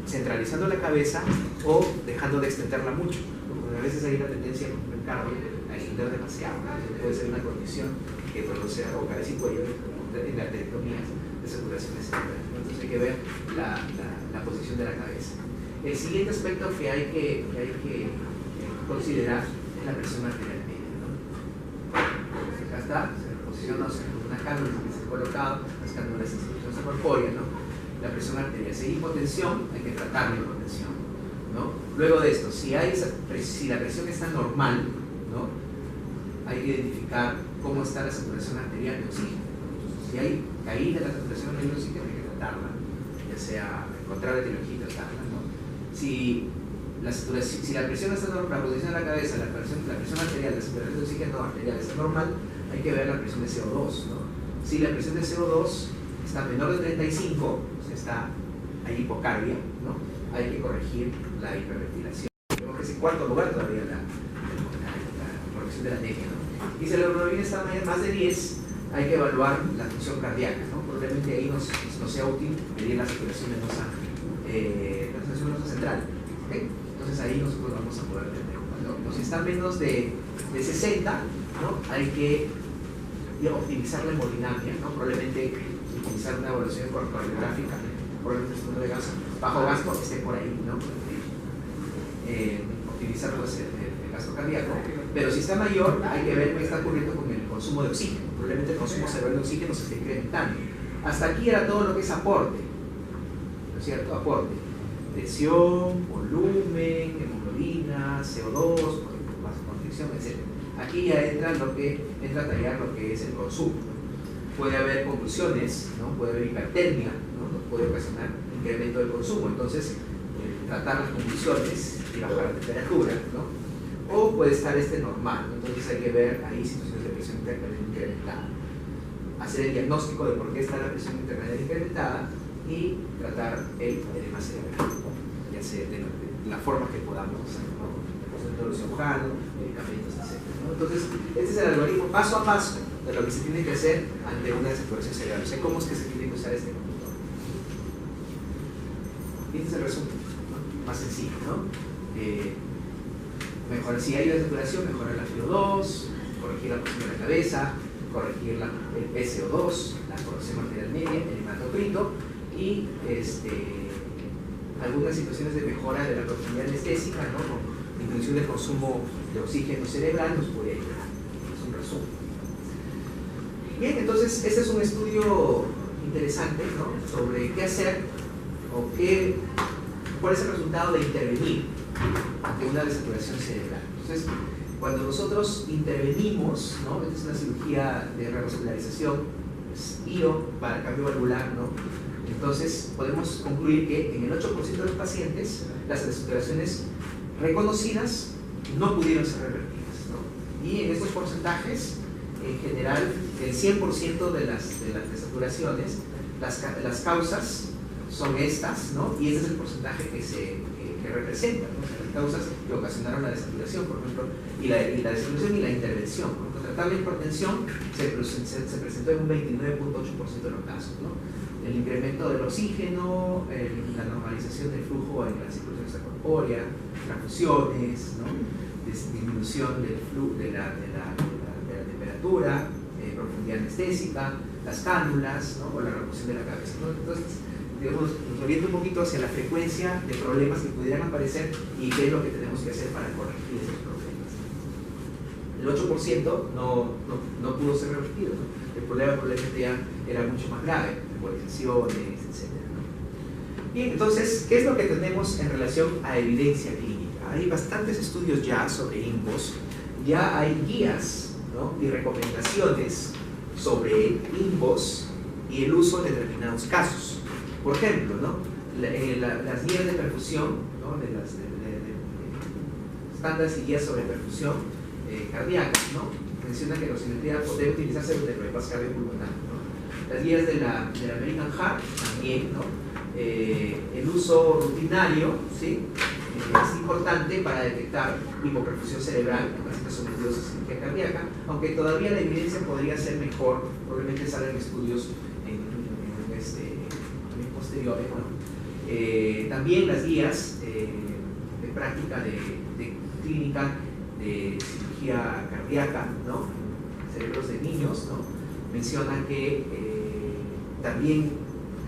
[SPEAKER 3] centralizando la cabeza o dejando de extenderla mucho. Porque a veces hay una tendencia en el cardio a extender demasiado, ¿no? Puede ser una condición que produce o cabeza y cuello en la arteriectomía de saturaciones cerebrales. Entonces hay que ver la posición de la cabeza. El siguiente aspecto que hay que considerar es la presión arterial media, ¿no? Acá está, se posiciona una cánula que se ha colocado, las cánulas de institución corpórea, ¿no? La presión arterial. Si hay hipotensión, hay que tratar la hipotensión, ¿no? Luego de esto, si la presión está normal, ¿no? Hay que identificar cómo está la saturación arterial de oxígeno. Entonces, si hay caída de la saturación arterial de oxígeno, hay que tratarla, ya sea encontrar etiología y tratarla, ¿no? Si la presión está normal, la posición de la cabeza, la presión arterial, la saturación de oxígeno arterial está normal, hay que ver la presión de CO2, ¿no? Si la presión de CO2 está menor de 35, o sea, está hay hipocardia, ¿no? Hay que corregir la hiperventilación. Creo que es en cuarto lugar todavía la corrección de la anemia, ¿no? Y si la hemoglobina está más de 10, hay que evaluar la función cardíaca, ¿no? Probablemente ahí nos sea útil medir la saturación venosa, la saturación venosa central, ¿okay? Entonces ahí nosotros vamos a poder tener. Cuando si está menos de 60, ¿no? Hay que optimizar la hemodinamia, ¿no? Probablemente utilizar una evaluación coreográfica, probablemente el de gasto, bajo gasto esté por ahí, ¿no? Optimizar pues, el gasto cardíaco, pero si está mayor hay que ver qué está ocurriendo con el consumo de oxígeno. Probablemente el consumo cerebral de oxígeno se esté incrementando. Hasta aquí era todo lo que es aporte, ¿no es cierto? Aporte, presión, volumen, hemoglobina, CO2, vasoconstricción, etc. Aquí ya entra a tallar lo que es el consumo. Puede haber convulsiones, ¿no? Puede haber hipertermia, ¿no? Nos puede ocasionar incremento del consumo. Entonces, tratar las convulsiones y bajar la temperatura, ¿no? O puede estar normal, ¿no? Entonces hay que ver ahí situaciones de presión intercranial incrementada. Hacer el diagnóstico de por qué está la presión intercranial incrementada y tratar el edema cerebral, ya sea de la forma que podamos, ¿no? Centro cirujano, medicamentos, etc., ¿no? Entonces, este es el algoritmo paso a paso de lo que se tiene que hacer ante una desaturación cerebral. O sea, cómo es que se tiene que usar este conductor. Y este es el resumen, ¿no? Más sencillo, ¿no? Si hay desaturación, mejorar la FiO2, corregir la posición de la cabeza, corregir el PCO2, la corrección arterial media, el hematocrito y algunas situaciones de mejora de la proximidad anestésica, ¿no? Con inclusión del consumo de oxígeno cerebral nos puede ayudar. Es un resumen. Bien, entonces este es un estudio interesante, ¿no? Sobre qué hacer o cuál es el resultado de intervenir ante una desaturación cerebral. Entonces, cuando nosotros intervenimos, ¿no? Esta es una cirugía de revascularización, IO para cambio valvular, ¿no? Entonces podemos concluir que en el 8% de los pacientes las desaturaciones reconocidas no pudieron ser revertidas, ¿no? Y en estos porcentajes, en general, el 100% de las desaturaciones, las causas son estas, ¿no? Y ese es el porcentaje que representa, ¿no? O sea, las causas que ocasionaron la desaturación, por ejemplo, y la desaturación y la intervención. Por ejemplo, tratar la hipertensión se presentó en un 29.8% de los casos, ¿no? El incremento del oxígeno, la normalización del flujo en la circulación extracorpórea, transfusiones, ¿no? Disminución de la temperatura, profundidad anestésica, las cánulas, ¿no? O la reposición de la cabeza, ¿no? Entonces, digamos, nos orienta un poquito hacia la frecuencia de problemas que pudieran aparecer y qué es lo que tenemos que hacer para corregir esos problemas. El 8% no pudo ser revertido, ¿no? El problema probablemente ya era mucho más grave, embolizaciones, etc., ¿no? Bien, entonces, ¿qué es lo que tenemos en relación a evidencia clínica? Hay bastantes estudios ya sobre INVOS, ya hay guías, ¿no? Y recomendaciones sobre INVOS y el uso de determinados casos. Por ejemplo, ¿no? Las guías de perfusión, ¿no? de estándares y guías sobre perfusión cardíaca, ¿no? Menciona que la osimetría debe utilizarse durante el bypass cardiopulmonar, ¿no? Las guías de la American Heart también, ¿no? El uso rutinario, ¿sí? Es importante para detectar hipoperfusión cerebral en pacientes sometidos a cirugía cardíaca, aunque todavía la evidencia podría ser mejor, probablemente salgan estudios posteriores, ¿no? También las guías de práctica de clínica de cirugía cardíaca, ¿no? Cerebros de niños, ¿no? Mencionan que también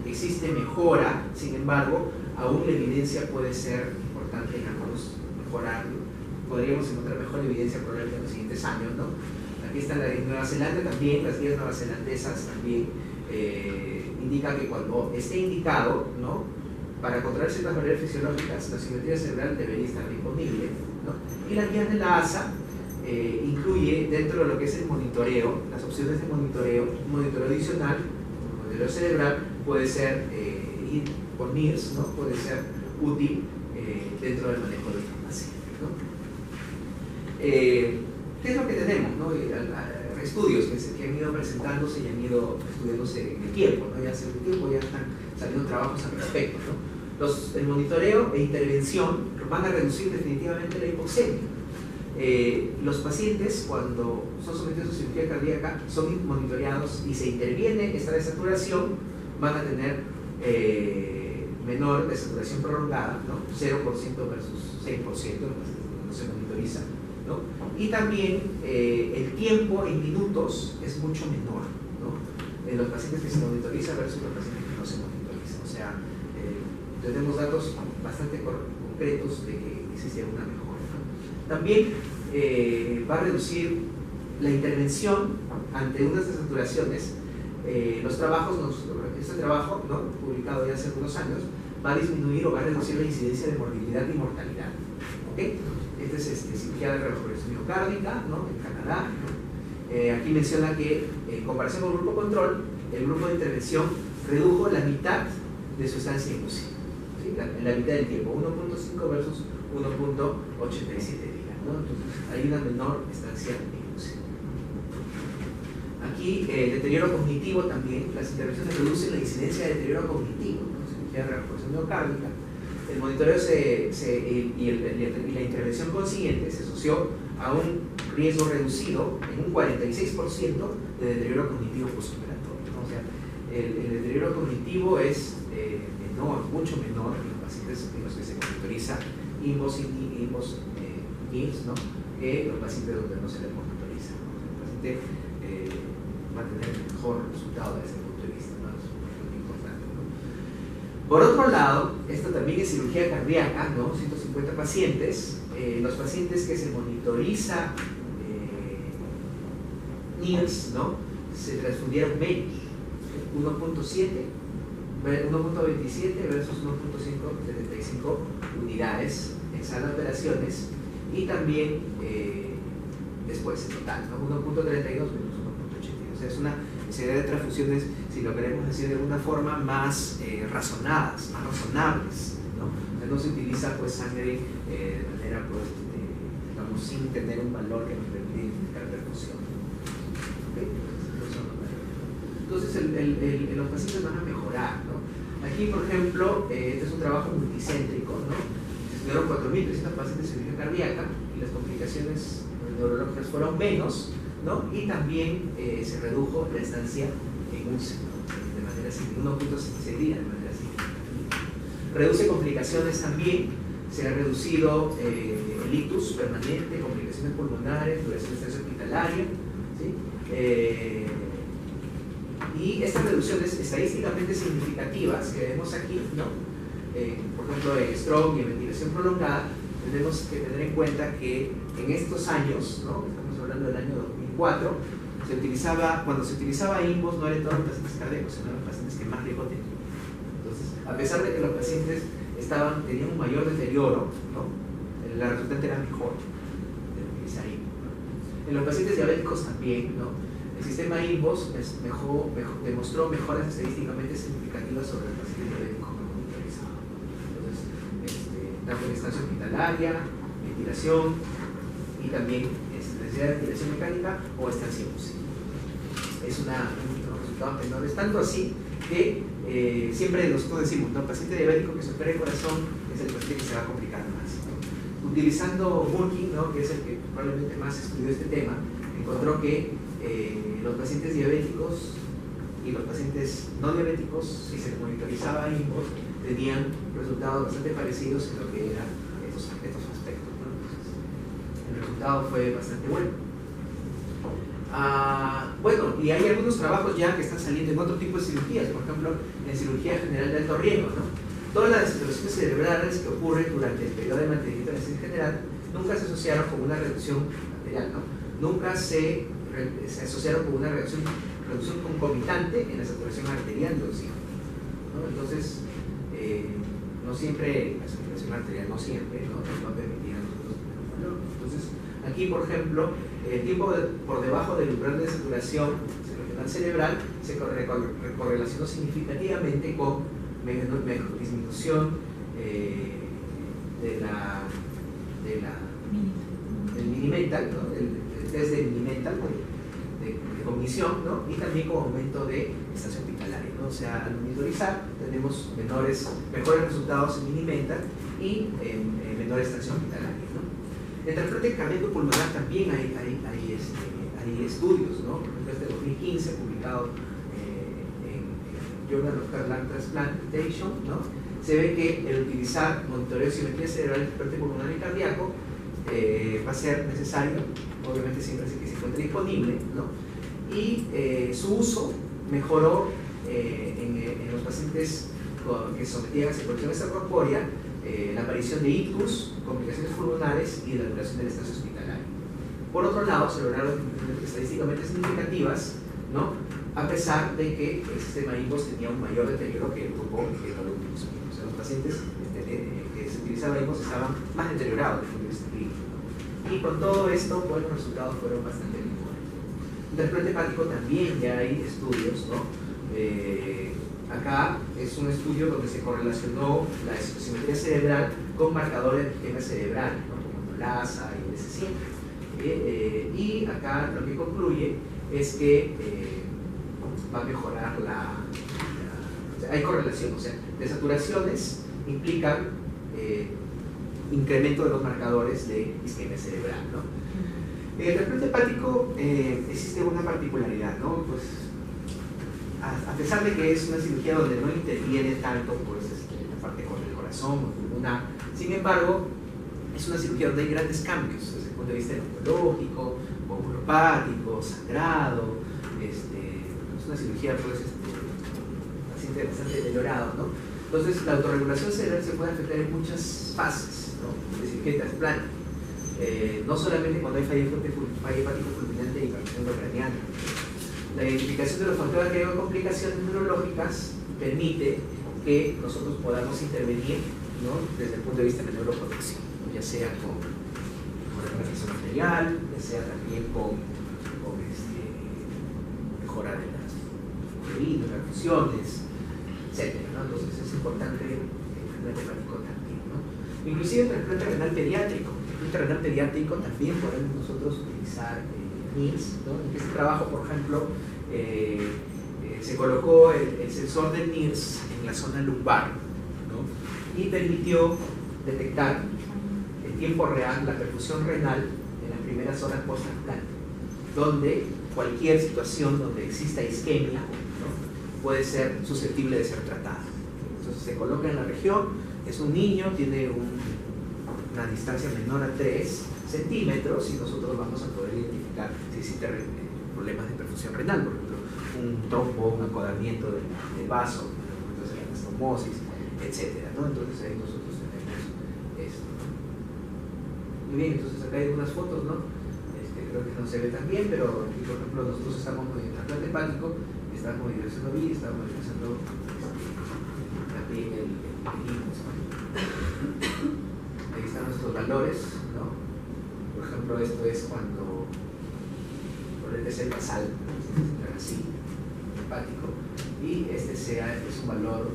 [SPEAKER 3] existe mejora, sin embargo, aún la evidencia puede ser importante en algunos mejorarlo. Podríamos encontrar mejor evidencia probablemente en los siguientes años, ¿no? Aquí está la de Nueva Zelanda también, las guías neozelandesas también indican que cuando esté indicado, ¿no? Para controlar ciertas barreras fisiológicas, la osimetría cerebral debería estar disponible, ¿no? Y las guías de la ASA incluye dentro de lo que es el monitoreo, las opciones de monitoreo adicional, monitoreo cerebral puede ser ir por NIRS, ¿no? Puede ser útil dentro del manejo de estos pacientes, ¿no? ¿Qué es lo que tenemos, ¿no? Estudios que han ido presentándose y han ido estudiándose en el tiempo, ¿no? Ya hace un tiempo ya están saliendo trabajos al respecto, ¿no? El monitoreo e intervención van a reducir definitivamente la hipoxemia. Los pacientes, cuando son sometidos a cirugía cardíaca, son monitoreados y se interviene esta desaturación, van a tener menor desaturación prolongada, ¿no? 0% versus 6%, no se monitoriza, ¿no? Y también el tiempo en minutos es mucho menor, ¿no? En los pacientes que se monitoriza versus los pacientes que no se monitorizan. O sea, tenemos datos bastante concretos de que existe una mejora, ¿no? También va a reducir la intervención ante unas desaturaciones. Los trabajos, este trabajo, ¿no? Publicado ya hace algunos años, va a disminuir o va a reducir la incidencia de morbilidad y mortalidad, ¿okay? Este es cirugía de reorganización miocárdica, ¿no? En Canadá, ¿no? Aquí menciona que en comparación con el grupo control, el grupo de intervención redujo la mitad de su estancia inducida, ¿sí? En la mitad del tiempo, 1.5 versus 1.87 días, ¿no? Entonces hay una menor estancia inducida. Aquí deterioro cognitivo también, las intervenciones reducen la incidencia de deterioro cognitivo, ¿no? Cirugía de reorganización miocárdica. El monitoreo y la intervención consiguiente se asoció a un riesgo reducido en un 46% de deterioro cognitivo postoperatorio, ¿no? O sea, el deterioro cognitivo es menor, mucho menor en los pacientes en los que se monitoriza INVOS y INVOS NIRS, ¿no? Que los pacientes donde no se les monitoriza, ¿no? O sea, el paciente va a tener mejor resultado desde ese punto de vista, ¿no? Es muy importante, ¿no? Por otro lado, esto también es cirugía cardíaca, ¿no? 150 pacientes. Los pacientes que se monitoriza NIRS, ¿no? Se transfundieron menos, 1.27 versus 1.575 unidades en sala de operaciones, y también después en total, ¿no? 1.32 menos 1.82. O sea, es una necesidad de transfusiones si lo queremos decir de alguna forma, más razonadas, más razonables, ¿no? O sea, no se utiliza pues sangre de manera pues, digamos, sin tener un valor que nos permite identificar perfusión. ¿Okay? Entonces los pacientes van a mejorar, ¿no? Aquí, por ejemplo, este es un trabajo multicéntrico, ¿no? Se estudiaron 4.300 pacientes de cirugía cardíaca y las complicaciones neurológicas fueron menos, ¿no? Y también se redujo la estancia en UCI, ¿no? De manera significativa, 1.76 días, de manera significativa. Reduce complicaciones también, se ha reducido el ictus permanente, complicaciones pulmonares, duración de estancia hospitalaria, ¿sí? Y estas reducciones estadísticamente significativas que vemos aquí, ¿no? Por ejemplo, en stroke y en ventilación prolongada, tenemos que tener en cuenta que en estos años, ¿no? Estamos hablando del año 2004, cuando se utilizaba INVOS no eran todos los pacientes cardíacos, sino los pacientes que más riesgo tenían. Entonces, a pesar de que los pacientes tenían un mayor deterioro, ¿no? La resultante era mejor de utilizar INVOS, ¿no? En los pacientes diabéticos también, ¿no? El sistema INVOS demostró mejoras estadísticamente significativas sobre el paciente diabético no monitorizado. Entonces, tanto en estancia hospitalaria, ventilación y también necesidad de ventilación mecánica o estancia UCI. Es unos resultados menores, tanto así que siempre nosotros decimos, ¿no? El paciente diabético que supera el corazón es el paciente que se va a complicar más, ¿no? Utilizando Mulkin, ¿no? Que es el que probablemente más estudió este tema, encontró que los pacientes diabéticos y los pacientes no diabéticos, si se monitorizaba INVOS, tenían resultados bastante parecidos en lo que eran estos aspectos, ¿no? Entonces, el resultado fue bastante bueno. Bueno, y hay algunos trabajos ya que están saliendo en otro tipo de cirugías, por ejemplo, en cirugía general de alto riesgo, ¿no? Todas las desaturaciones cerebrales que ocurren durante el periodo de mantenimiento de anestesia general nunca se asociaron con una reducción arterial, ¿no? Nunca se asociaron con una reducción concomitante en la saturación arterial de oxígeno, ¿no? Entonces, no siempre la saturación arterial, no siempre, ¿no? Nos va a permitir a nosotros tener un valor. Entonces, aquí, por ejemplo, el tiempo por debajo del umbral de saturación cerebral se correlacionó significativamente con disminución del Minimental, ¿no? El test de Minimental de cognición, ¿no? Y también con aumento de estancia hospitalaria, ¿no? O sea, al monitorizar tenemos mejores resultados en Minimental y menor estancia hospitalaria, ¿no? En trasplante cardíaco pulmonar también hay estudios, ¿no? Por ejemplo, este 2015 publicado en Journal of Cardiac Transplantation, ¿no? Se ve que el utilizar monitoreo de simetría cerebral en trasplante pulmonar y cardíaco va a ser necesario, obviamente siempre que se encuentre disponible, ¿no? Y su uso mejoró en los pacientes que sometían a circulación extracorpórea la aparición de ictus, complicaciones pulmonares y de la duración de la estancia hospitalaria. Por otro lado, se lograron estadísticamente significativas, ¿no? A pesar de que el sistema INVOS tenía un mayor deterioro que el grupo que no lo utilizó. O sea, los pacientes que se utilizaba INVOS estaban más deteriorados desde el punto de vista clínico, ¿no? Y con todo esto, pues, los resultados fueron bastante mejores. En trasplante hepático también ya hay estudios, ¿no? Acá es un estudio donde se correlacionó la simetría cerebral con marcadores de sistema cerebral, ¿no? Como LASA y LS100. Y acá lo que concluye es que va a mejorar o sea, hay correlación, o sea, desaturaciones implican incremento de los marcadores de isquemia cerebral, ¿no? En el trasplante hepático existe una particularidad, ¿no? Pues, a pesar de que es una cirugía donde no interviene tanto pues, la parte con el corazón o pulmonar, sin embargo, es una cirugía donde hay grandes cambios desde el punto de vista neurológico, coagulopático, sangrado, es una cirugía pues, paciente bastante deteriorado, ¿no? Entonces, la autorregulación cerebral se puede afectar en muchas fases, ¿no? Es decir, que el trasplante, no solamente cuando hay falla hepático fulminante y hipertensión intracraniana. La identificación de los factores de riesgo de complicaciones neurológicas permite que nosotros podamos intervenir, ¿no? Desde el punto de vista de la neuroprotección, ¿no? Ya sea con regeneración arterial, ya sea también con mejora de uterino, perfusiones, etc., ¿no? Entonces es importante el trasplante hepático también, ¿no? Inclusive el trasplante renal pediátrico. El trasplante renal pediátrico también podemos nosotros utilizar NIRS, ¿no? En este trabajo, por ejemplo, se colocó el sensor del NIRS en la zona lumbar, ¿no? Y permitió detectar en tiempo real la perfusión renal en las primeras horas post-trasplante, donde cualquier situación donde exista isquemia, ¿no?, puede ser susceptible de ser tratada. Entonces se coloca en la región, es un niño, tiene una distancia menor a 3 centímetros y nosotros vamos a poder identificar si existe problemas de perfusión renal, por ejemplo, un trombo, un acodamiento del vaso, entonces la anastomosis, etc., ¿no? Entonces ahí nosotros tenemos esto. Muy bien, entonces acá hay unas fotos, ¿no? Creo que no se ve tan bien, pero aquí, por ejemplo, nosotros estamos en trasplante hepático, estamos ingresando bien, estamos ingresando también el ahí están nuestros valores, ¿no? Por ejemplo, esto es cuando es el basal, así, hepático, y este es un valor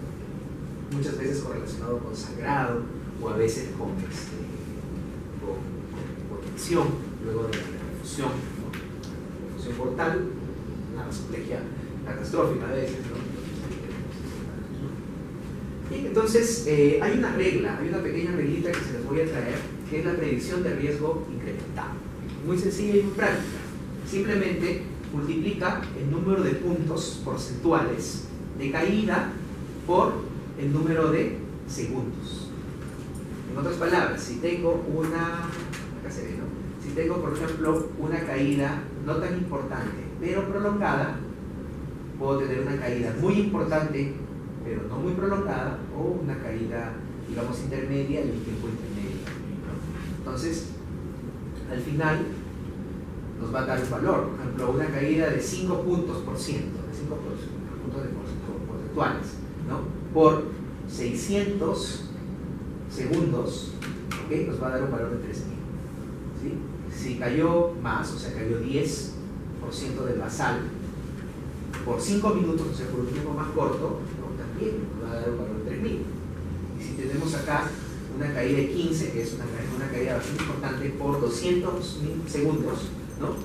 [SPEAKER 3] muchas veces correlacionado con sangrado o a veces con hipotensión luego de la perfusión, ¿no? Perfusión portal, una vasoplegia catastrófica a veces, ¿no? Y entonces hay una regla, hay una pequeña reglita que se les voy a traer, que es la predicción de riesgo incrementado. Muy sencilla y muy práctica. Simplemente multiplica el número de puntos porcentuales de caída por el número de segundos. En otras palabras, si tengo acá se ve, ¿no? Si tengo, por ejemplo, una caída no tan importante, pero prolongada, puedo tener una caída muy importante, pero no muy prolongada, o una caída, digamos, intermedia y un tiempo intermedio, ¿no? Entonces, al final, nos va a dar un valor. Por ejemplo, una caída de 5 puntos por ciento, de 5 puntos porcentuales, ¿no?, por 600 segundos, ¿okay?, nos va a dar un valor de 3.000. ¿Sí? Si cayó más, o sea, cayó 10% del basal por 5 minutos, o sea, por un tiempo más corto, ¿no?, también nos va a dar un valor de 3.000. Y si tenemos acá una caída de 15, que es una caída bastante importante, por 200.000 segundos, ¿no?,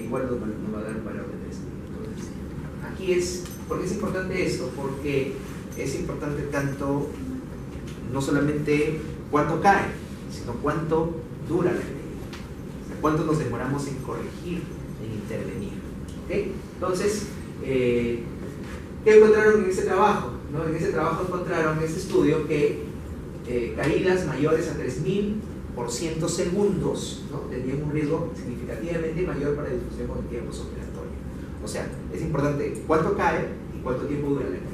[SPEAKER 3] igual nos va a dar un valor de 3.000. Entonces, aquí es, ¿por qué es importante esto? Porque es importante tanto, no solamente cuánto cae, sino cuánto dura la caída, o sea, cuánto nos demoramos en corregir, en intervenir. ¿Okay? Entonces, ¿qué encontraron en ese trabajo? ¿No? En ese trabajo encontraron, en este estudio, que caídas mayores a 3.000% segundos, ¿no?, tenían un riesgo significativamente mayor para difusión con el tiempo postoperatorio. O sea, es importante cuánto cae y cuánto tiempo dura la caída.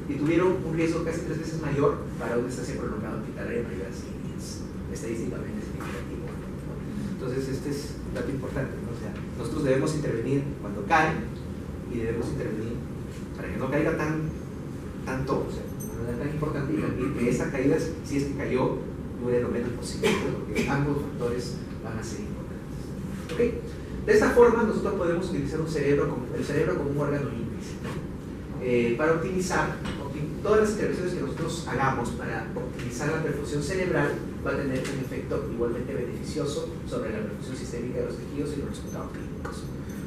[SPEAKER 3] Y tuvieron un riesgo casi 3 veces mayor para una estancia prolongada hospitalaria mayor a 100 días, estadísticamente significativo, ¿no? Entonces, este es un dato importante, ¿no? O sea, nosotros debemos intervenir cuando cae y debemos intervenir para que no caiga tanto, o sea, de manera tan importante, y también que esa caída, si es que cayó, dure lo menos posible, ¿no?, porque ambos factores van a ser importantes. ¿Okay? De esta forma, nosotros podemos utilizar el cerebro como un órgano índice, ¿no?, para optimizar todas las intervenciones que nosotros hagamos para optimizar la perfusión cerebral. Va a tener un efecto igualmente beneficioso sobre la perfusión sistémica de los tejidos y los resultados clínicos.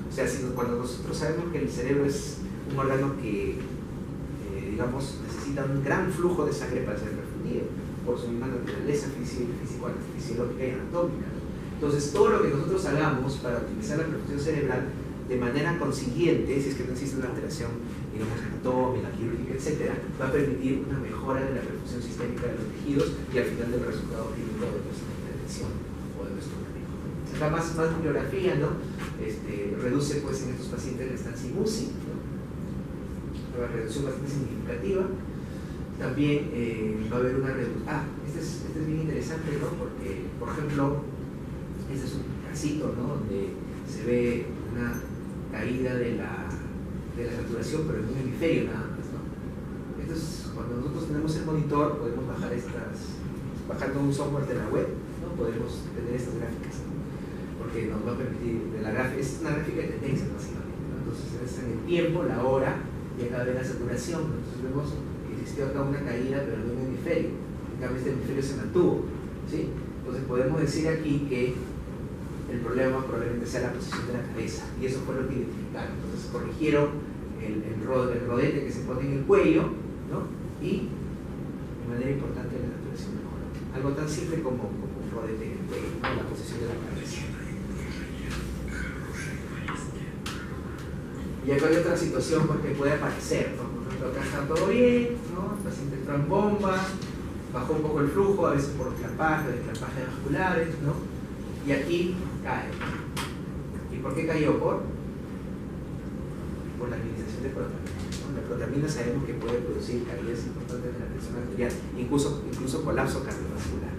[SPEAKER 3] O sea, cuando nosotros sabemos que el cerebro es un órgano que, digamos, necesita un gran flujo de sangre para ser perfundido, por su misma naturaleza fisiológica y anatómica. Entonces, todo lo que nosotros hagamos para optimizar la perfusión cerebral, de manera consiguiente, si es que no existe una alteración, digamos, anatómica, quirúrgica, etc., va a permitir una mejora de la perfusión sistémica de los tejidos y al final del resultado clínico de nuestra intervención o de nuestro manejo. Acá más bibliografía, ¿no? Reduce, pues, en estos pacientes la estancia en UCI, ¿no?, una reducción bastante significativa. También va a haber una reducción. Este es bien interesante, ¿no?, porque, por ejemplo, este es un casito, ¿no?, donde se ve una caída de la saturación, pero en un hemisferio nada más, ¿no? Entonces, cuando nosotros tenemos el monitor, podemos bajando un software de la web, ¿no?, podemos tener estas gráficas, ¿no?, porque nos va a permitir, es una gráfica de tendencia básicamente, ¿no? Entonces es en el tiempo, la hora y acá ve la saturación. Entonces vemos que existió acá una caída pero de un hemisferio, en cambio este hemisferio se mantuvo, ¿sí? Entonces podemos decir aquí que el problema probablemente sea la posición de la cabeza, y eso fue lo que identificaron. Entonces corrigieron el rodete que se pone en el cuello, ¿no? Y de manera importante la saturación mejoró. Algo tan simple como un rodete en el cuello, ¿no? La posición de la cabeza. Y acá hay otra situación porque puede aparecer, ¿no? Por ejemplo, acá está todo bien, ¿no? El paciente entró en bomba, bajó un poco el flujo, a veces por desclampajes vasculares, ¿no? Y aquí cae. ¿Y por qué cayó? Por la administración de protamina, ¿no? La protamina sabemos que puede producir caídas importantes de la presión arterial, incluso colapso cardiovascular.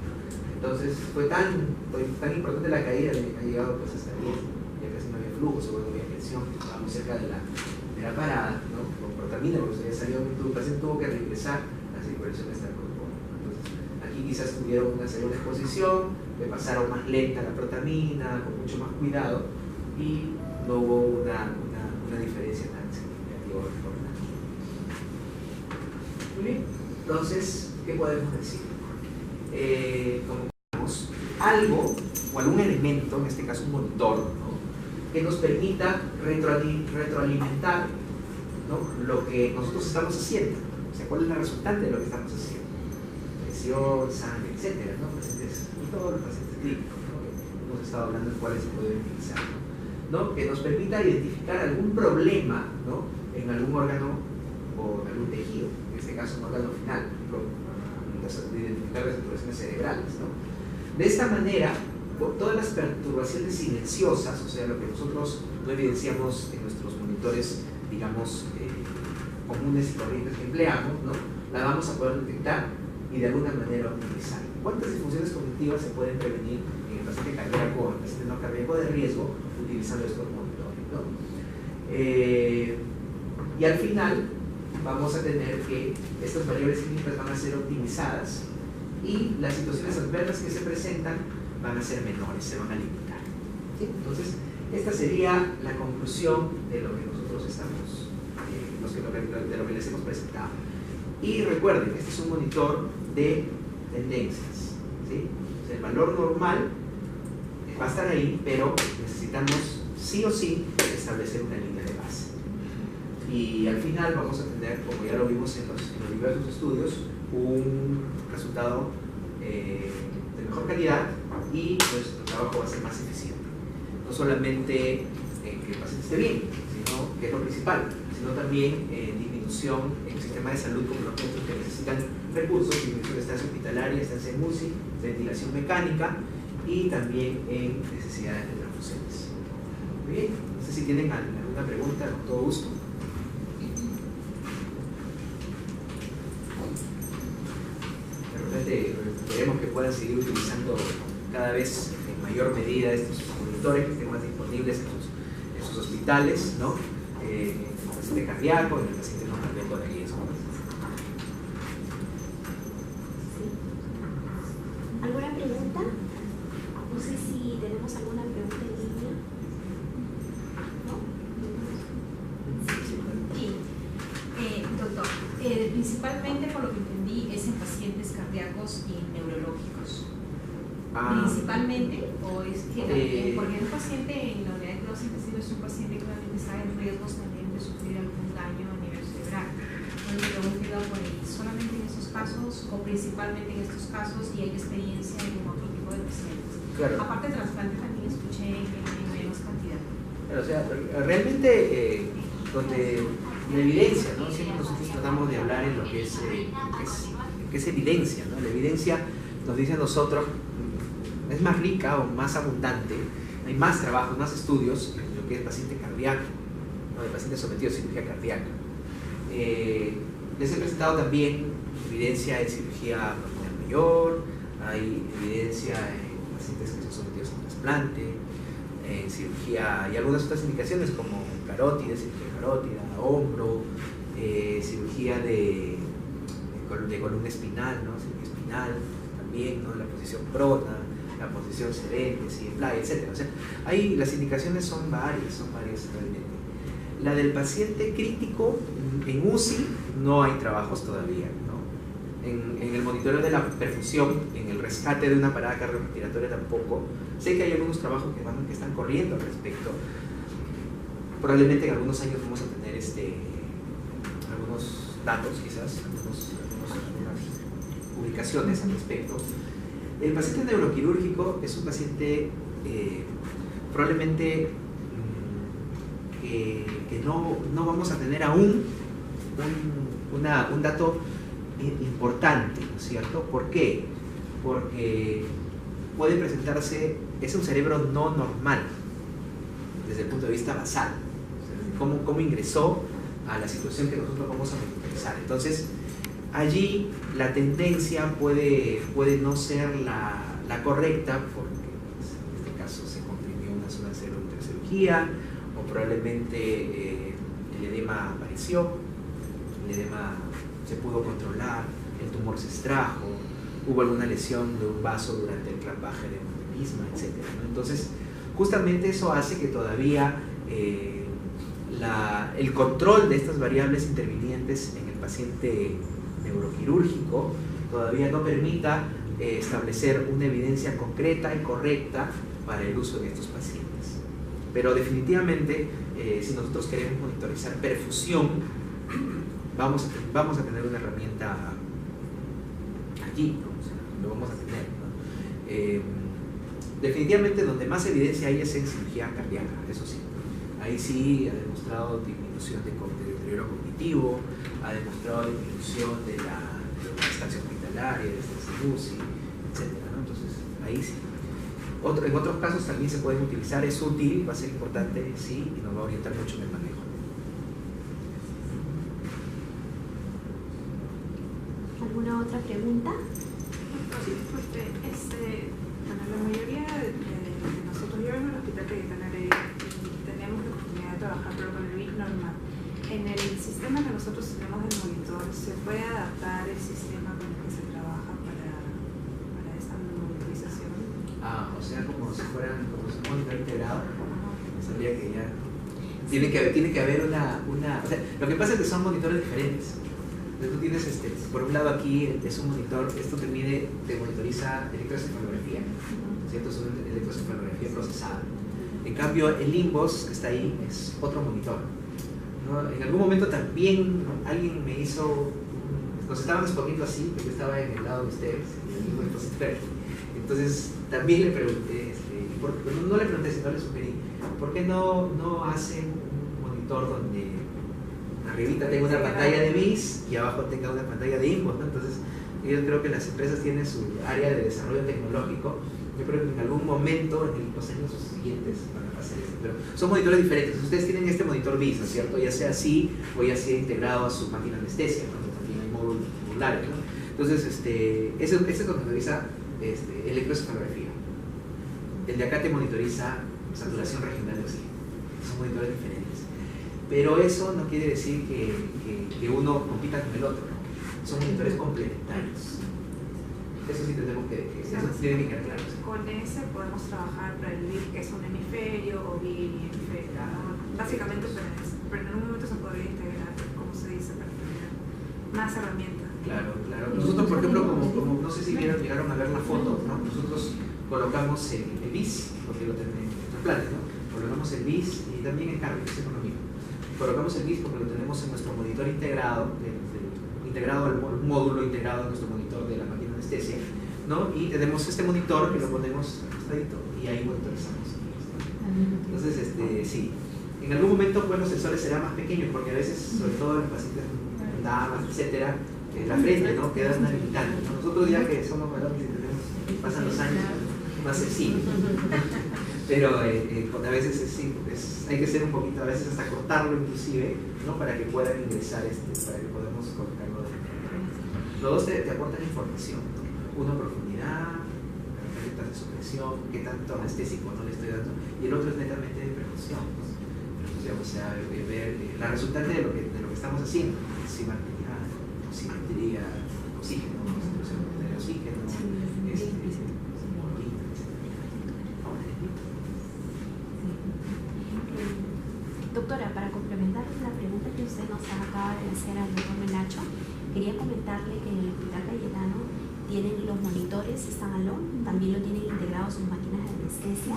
[SPEAKER 3] Entonces fue tan importante la caída de que ha llegado pues hasta 10, ya casi no había flujo, seguro no había presión, estaba muy cerca de la parada, ¿no? Con protamina, porque se había salido, el paciente tuvo que regresar a la circulación extracorpórea. Entonces aquí quizás tuvieron una segunda exposición, le pasaron más lenta la protamina, con mucho más cuidado, y no hubo una diferencia tan significativa o importante. Muy bien, entonces, ¿qué podemos decir? Como digamos, algo o algún elemento, en este caso un monitor, ¿no? Que nos permita retroalimentar, ¿no? Lo que nosotros estamos haciendo, o sea, cuál es la resultante de lo que estamos haciendo, presión, sangre, etcétera, ¿no? Pacientes, y todos los pacientes clínicos, ¿no? Que hemos estado hablando de cuáles se pueden utilizar, ¿no? Que nos permita identificar algún problema, ¿no? En algún órgano o en algún tejido, en este caso un órgano final, identificar las saturaciones cerebrales, ¿no? De esta manera, por todas las perturbaciones silenciosas, o sea, lo que nosotros no evidenciamos en nuestros monitores, digamos, comunes y corrientes que empleamos, ¿no? La vamos a poder detectar y de alguna manera optimizar. ¿Cuántas disfunciones cognitivas se pueden prevenir en el paciente cardíaco o en el paciente no cardíaco de riesgo utilizando estos monitores, ¿no? Y al final vamos a tener que estas variables clínicas van a ser optimizadas y las situaciones adversas que se presentan van a ser menores, se van a limitar, ¿sí? Entonces, esta sería la conclusión de lo que nosotros estamos, de lo que les hemos presentado. Y recuerden, este es un monitor de tendencias, ¿sí? O sea, el valor normal va a estar ahí, pero necesitamos sí o sí establecer una línea de base. Y al final vamos a tener, como ya lo vimos en los diversos estudios, un resultado de mejor calidad y nuestro trabajo va a ser más eficiente. No solamente que el paciente esté bien, sino, que es lo principal, sino también disminución en el sistema de salud como los centros que necesitan recursos, disminución de estancia hospitalaria, estancia en UCI, ventilación mecánica y también en necesidades de transfusiones. Muy bien, no sé si tienen alguna pregunta, con todo gusto. De repente esperemos que puedan seguir utilizando cada vez en mayor medida estos monitores que estén más disponibles en sus hospitales, ¿no? En el paciente cardíaco, en el paciente no cardíaco de riesgo.
[SPEAKER 2] ¿Alguna pregunta? No sé si tenemos alguna pregunta en línea. ¿No?
[SPEAKER 1] Sí, doctor, principalmente por lo que entendí es en pacientes cardíacos y neurológicos. Principalmente, o es que porque un paciente en la unidad de cuidados intensivos es un paciente que obviamente está en riesgos también de sufrir algún daño a nivel cerebral. Entonces me pregunto por ahí, ¿solamente en estos casos o principalmente en estos casos y hay experiencia en otro tipo de pacientes?
[SPEAKER 3] Claro.
[SPEAKER 1] Aparte de trasplante también escuché que hay menos cantidad.
[SPEAKER 3] O sea, realmente donde la evidencia, ¿no? Siempre nosotros tratamos de hablar en lo que es evidencia, ¿no? La evidencia nos dice a nosotros es más rica o más abundante, hay más trabajos, más estudios en lo que es paciente cardíaco, ¿no? El paciente sometido a cirugía cardíaca. Les he presentado también evidencia en cirugía abdominal mayor, hay evidencia en pacientes que son sometidos a trasplante, en cirugía y algunas otras indicaciones como carótida, cirugía carótida, hombro, cirugía de columna espinal, ¿no? Cirugía espinal también, ¿no? La posición prona, la posición sedente, etc. O sea, ahí las indicaciones son varias realmente. La del paciente crítico, en UCI no hay trabajos todavía, ¿no? En el monitoreo de la perfusión, en el rescate de una parada cardiorrespiratoria tampoco. Sé que hay algunos trabajos que están corriendo al respecto. Probablemente en algunos años vamos a tener algunos datos, quizás, algunas publicaciones al respecto. El paciente neuroquirúrgico es un paciente probablemente que no vamos a tener aún un dato importante, ¿no es cierto? ¿Por qué? Porque puede presentarse, es un cerebro no normal desde el punto de vista basal, o sea, cómo ingresó a la situación que nosotros vamos a monitorizar. Entonces, allí la tendencia puede no ser la correcta, porque pues, en este caso se comprimió una zona cero de cirugía, o probablemente el edema apareció, el edema se pudo controlar, el tumor se extrajo, hubo alguna lesión de un vaso durante el clampaje de un aneurisma, etc., ¿no? Entonces, justamente eso hace que todavía el control de estas variables intervinientes en el paciente neuroquirúrgico todavía no permita establecer una evidencia concreta y correcta para el uso de estos pacientes. Pero definitivamente, si nosotros queremos monitorizar perfusión, vamos a tener una herramienta allí, ¿no? O sea, lo vamos a tener, ¿no? Definitivamente donde más evidencia hay es en cirugía cardíaca, eso sí. Ahí sí ha demostrado disminución de deterioro cognitivo, ha demostrado disminución de la estancia hospitalaria, de estancia UCI, etc., ¿no? Entonces, ahí sí. En otros casos también se pueden utilizar, es útil, va a ser importante, sí, y nos va a orientar mucho en el manejo.
[SPEAKER 2] ¿Alguna otra pregunta?
[SPEAKER 4] Sí, porque bueno, la mayoría de nosotros, yo en el hospital Cayetano Heredia, tenemos la oportunidad de trabajar, pero con el BIC normal. En el sistema que nosotros tenemos del monitor, ¿se puede adaptar el sistema con el que se trabaja para esta monitorización?
[SPEAKER 3] O sea, como si un monitor integrado. Sabía que ya tiene que haber una o sea, lo que pasa es que son monitores diferentes. Entonces tú tienes por un lado aquí es un monitor, esto te monitoriza electroencefalografía, ¿cierto? Es una electroencefalografía procesada. En cambio, el Limbos que está ahí es otro monitor, ¿no? En algún momento también alguien me hizo, nos estaban exponiendo así, porque yo estaba en el lado de ustedes, en el mismo expositor. Entonces también le pregunté, no le pregunté, sino le sugerí, ¿por qué no hacen un monitor donde arribita tenga una pantalla de BIS y abajo tenga una pantalla de Limbos, ¿no? Entonces, yo creo que las empresas tienen su área de desarrollo tecnológico. Yo creo que en algún momento, en los años siguientes, van a hacer esto. Pero son monitores diferentes. Ustedes tienen este monitor BIS, ¿no es cierto? Ya sea así o ya sea integrado a su máquina de anestesia, ¿no? También hay módulos modulares, ¿no? Entonces, ese monitoriza electroencefalografía. El de acá te monitoriza saturación regional de oxígeno. Son monitores diferentes. Pero eso no quiere decir que uno compita con el otro, ¿no? Son monitores complementarios. Eso sí tenemos eso tiene que quedar claro.
[SPEAKER 4] Con ese podemos trabajar para el BIC, que es un hemisferio, o BIC y hemisferio, ¿no? Básicamente, pero en algún momento se podría integrar, como se dice, para tener más herramientas.
[SPEAKER 3] Claro. Nosotros, por ejemplo, como no sé si llegaron a ver la foto, ¿no? Nosotros colocamos el BIS, porque lo tenemos en nuestros planes, ¿no? Colocamos el BIS y también el cambio, es economía. Colocamos el BIS porque lo tenemos en nuestro monitor integrado, un módulo integrado en nuestro monitor de la máquina de anestesia, ¿no? Y tenemos este monitor que lo ponemos acostadito y ahí monitorizamos. Entonces, sí, en algún momento pues los sensores serán más pequeños porque a veces, sobre todo en los pacientes damas, etcétera, la frente, ¿no? Queda una limitante, ¿no? Nosotros ya que somos varones y pasan los años, más sencillo. Pero a veces hay que ser un poquito, a veces hasta cortarlo inclusive, ¿no? Para que puedan ingresar, para que podamos colocarlo de manera. Los dos te aportan información, ¿no? Uno, profundidad, herramientas de supresión, qué tanto anestésico no le estoy dando, y el otro es netamente de perfusión, ¿no? O sea, ver la resultante de lo que estamos haciendo, simetría, oxígeno, distribución de oxígeno,
[SPEAKER 2] Doctora, para complementar agradecer al doctor Menacho. Quería comentarle que en el Hospital Cayetano tienen los monitores standalone, también lo tienen integrados sus máquinas de anestesia.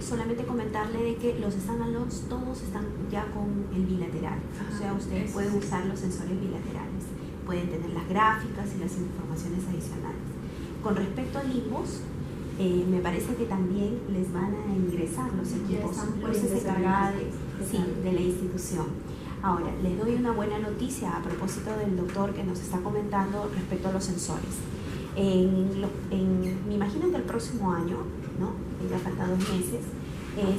[SPEAKER 2] Solamente comentarle de que los standalones todos están ya con el bilateral, o sea, ustedes pueden usar los sensores bilaterales, pueden tener las gráficas y las informaciones adicionales. Con respecto a limbos, me parece que también les van a ingresar los equipos, por eso se encargaba de la institución. Ahora, les doy una buena noticia a propósito del doctor que nos está comentando respecto a los sensores. Me imagino que el próximo año, ¿no? Ya falta 2 meses,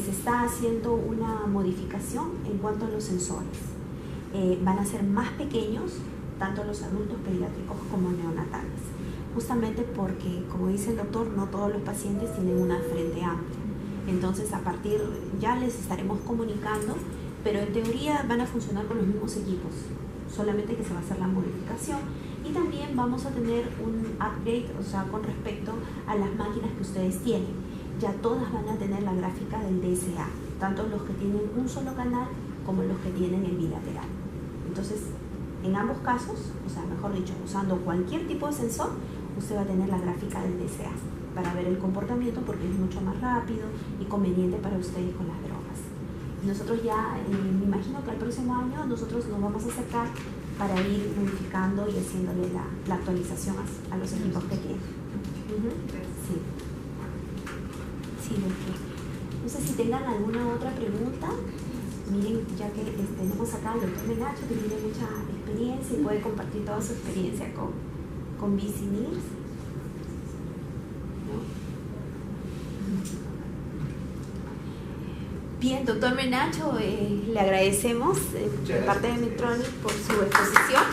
[SPEAKER 2] se está haciendo una modificación en cuanto a los sensores. Van a ser más pequeños, tanto los adultos pediátricos como neonatales, justamente porque, como dice el doctor, no todos los pacientes tienen una frente amplia. Entonces, a partir, ya les estaremos comunicando, pero en teoría van a funcionar con los mismos equipos, solamente que se va a hacer la modificación. Y también vamos a tener un upgrade, o sea, con respecto a las máquinas que ustedes tienen. Ya todas van a tener la gráfica del DSA, tanto los que tienen un solo canal como los que tienen el bilateral. Entonces, en ambos casos, o sea, mejor dicho, usando cualquier tipo de sensor, usted va a tener la gráfica del DSA para ver el comportamiento, porque es mucho más rápido y conveniente para ustedes con las drogas. Nosotros ya, me imagino que el próximo año nosotros nos vamos a acercar para ir modificando y haciéndole la actualización a los equipos que tienen. Sí. Sí, doctor. No sé si tengan alguna otra pregunta. Miren, ya que tenemos acá al doctor Menacho, que tiene mucha experiencia y puede compartir toda su experiencia con BC-NIRS. Bien, doctor Menacho, le agradecemos de parte de Medtronic por su exposición.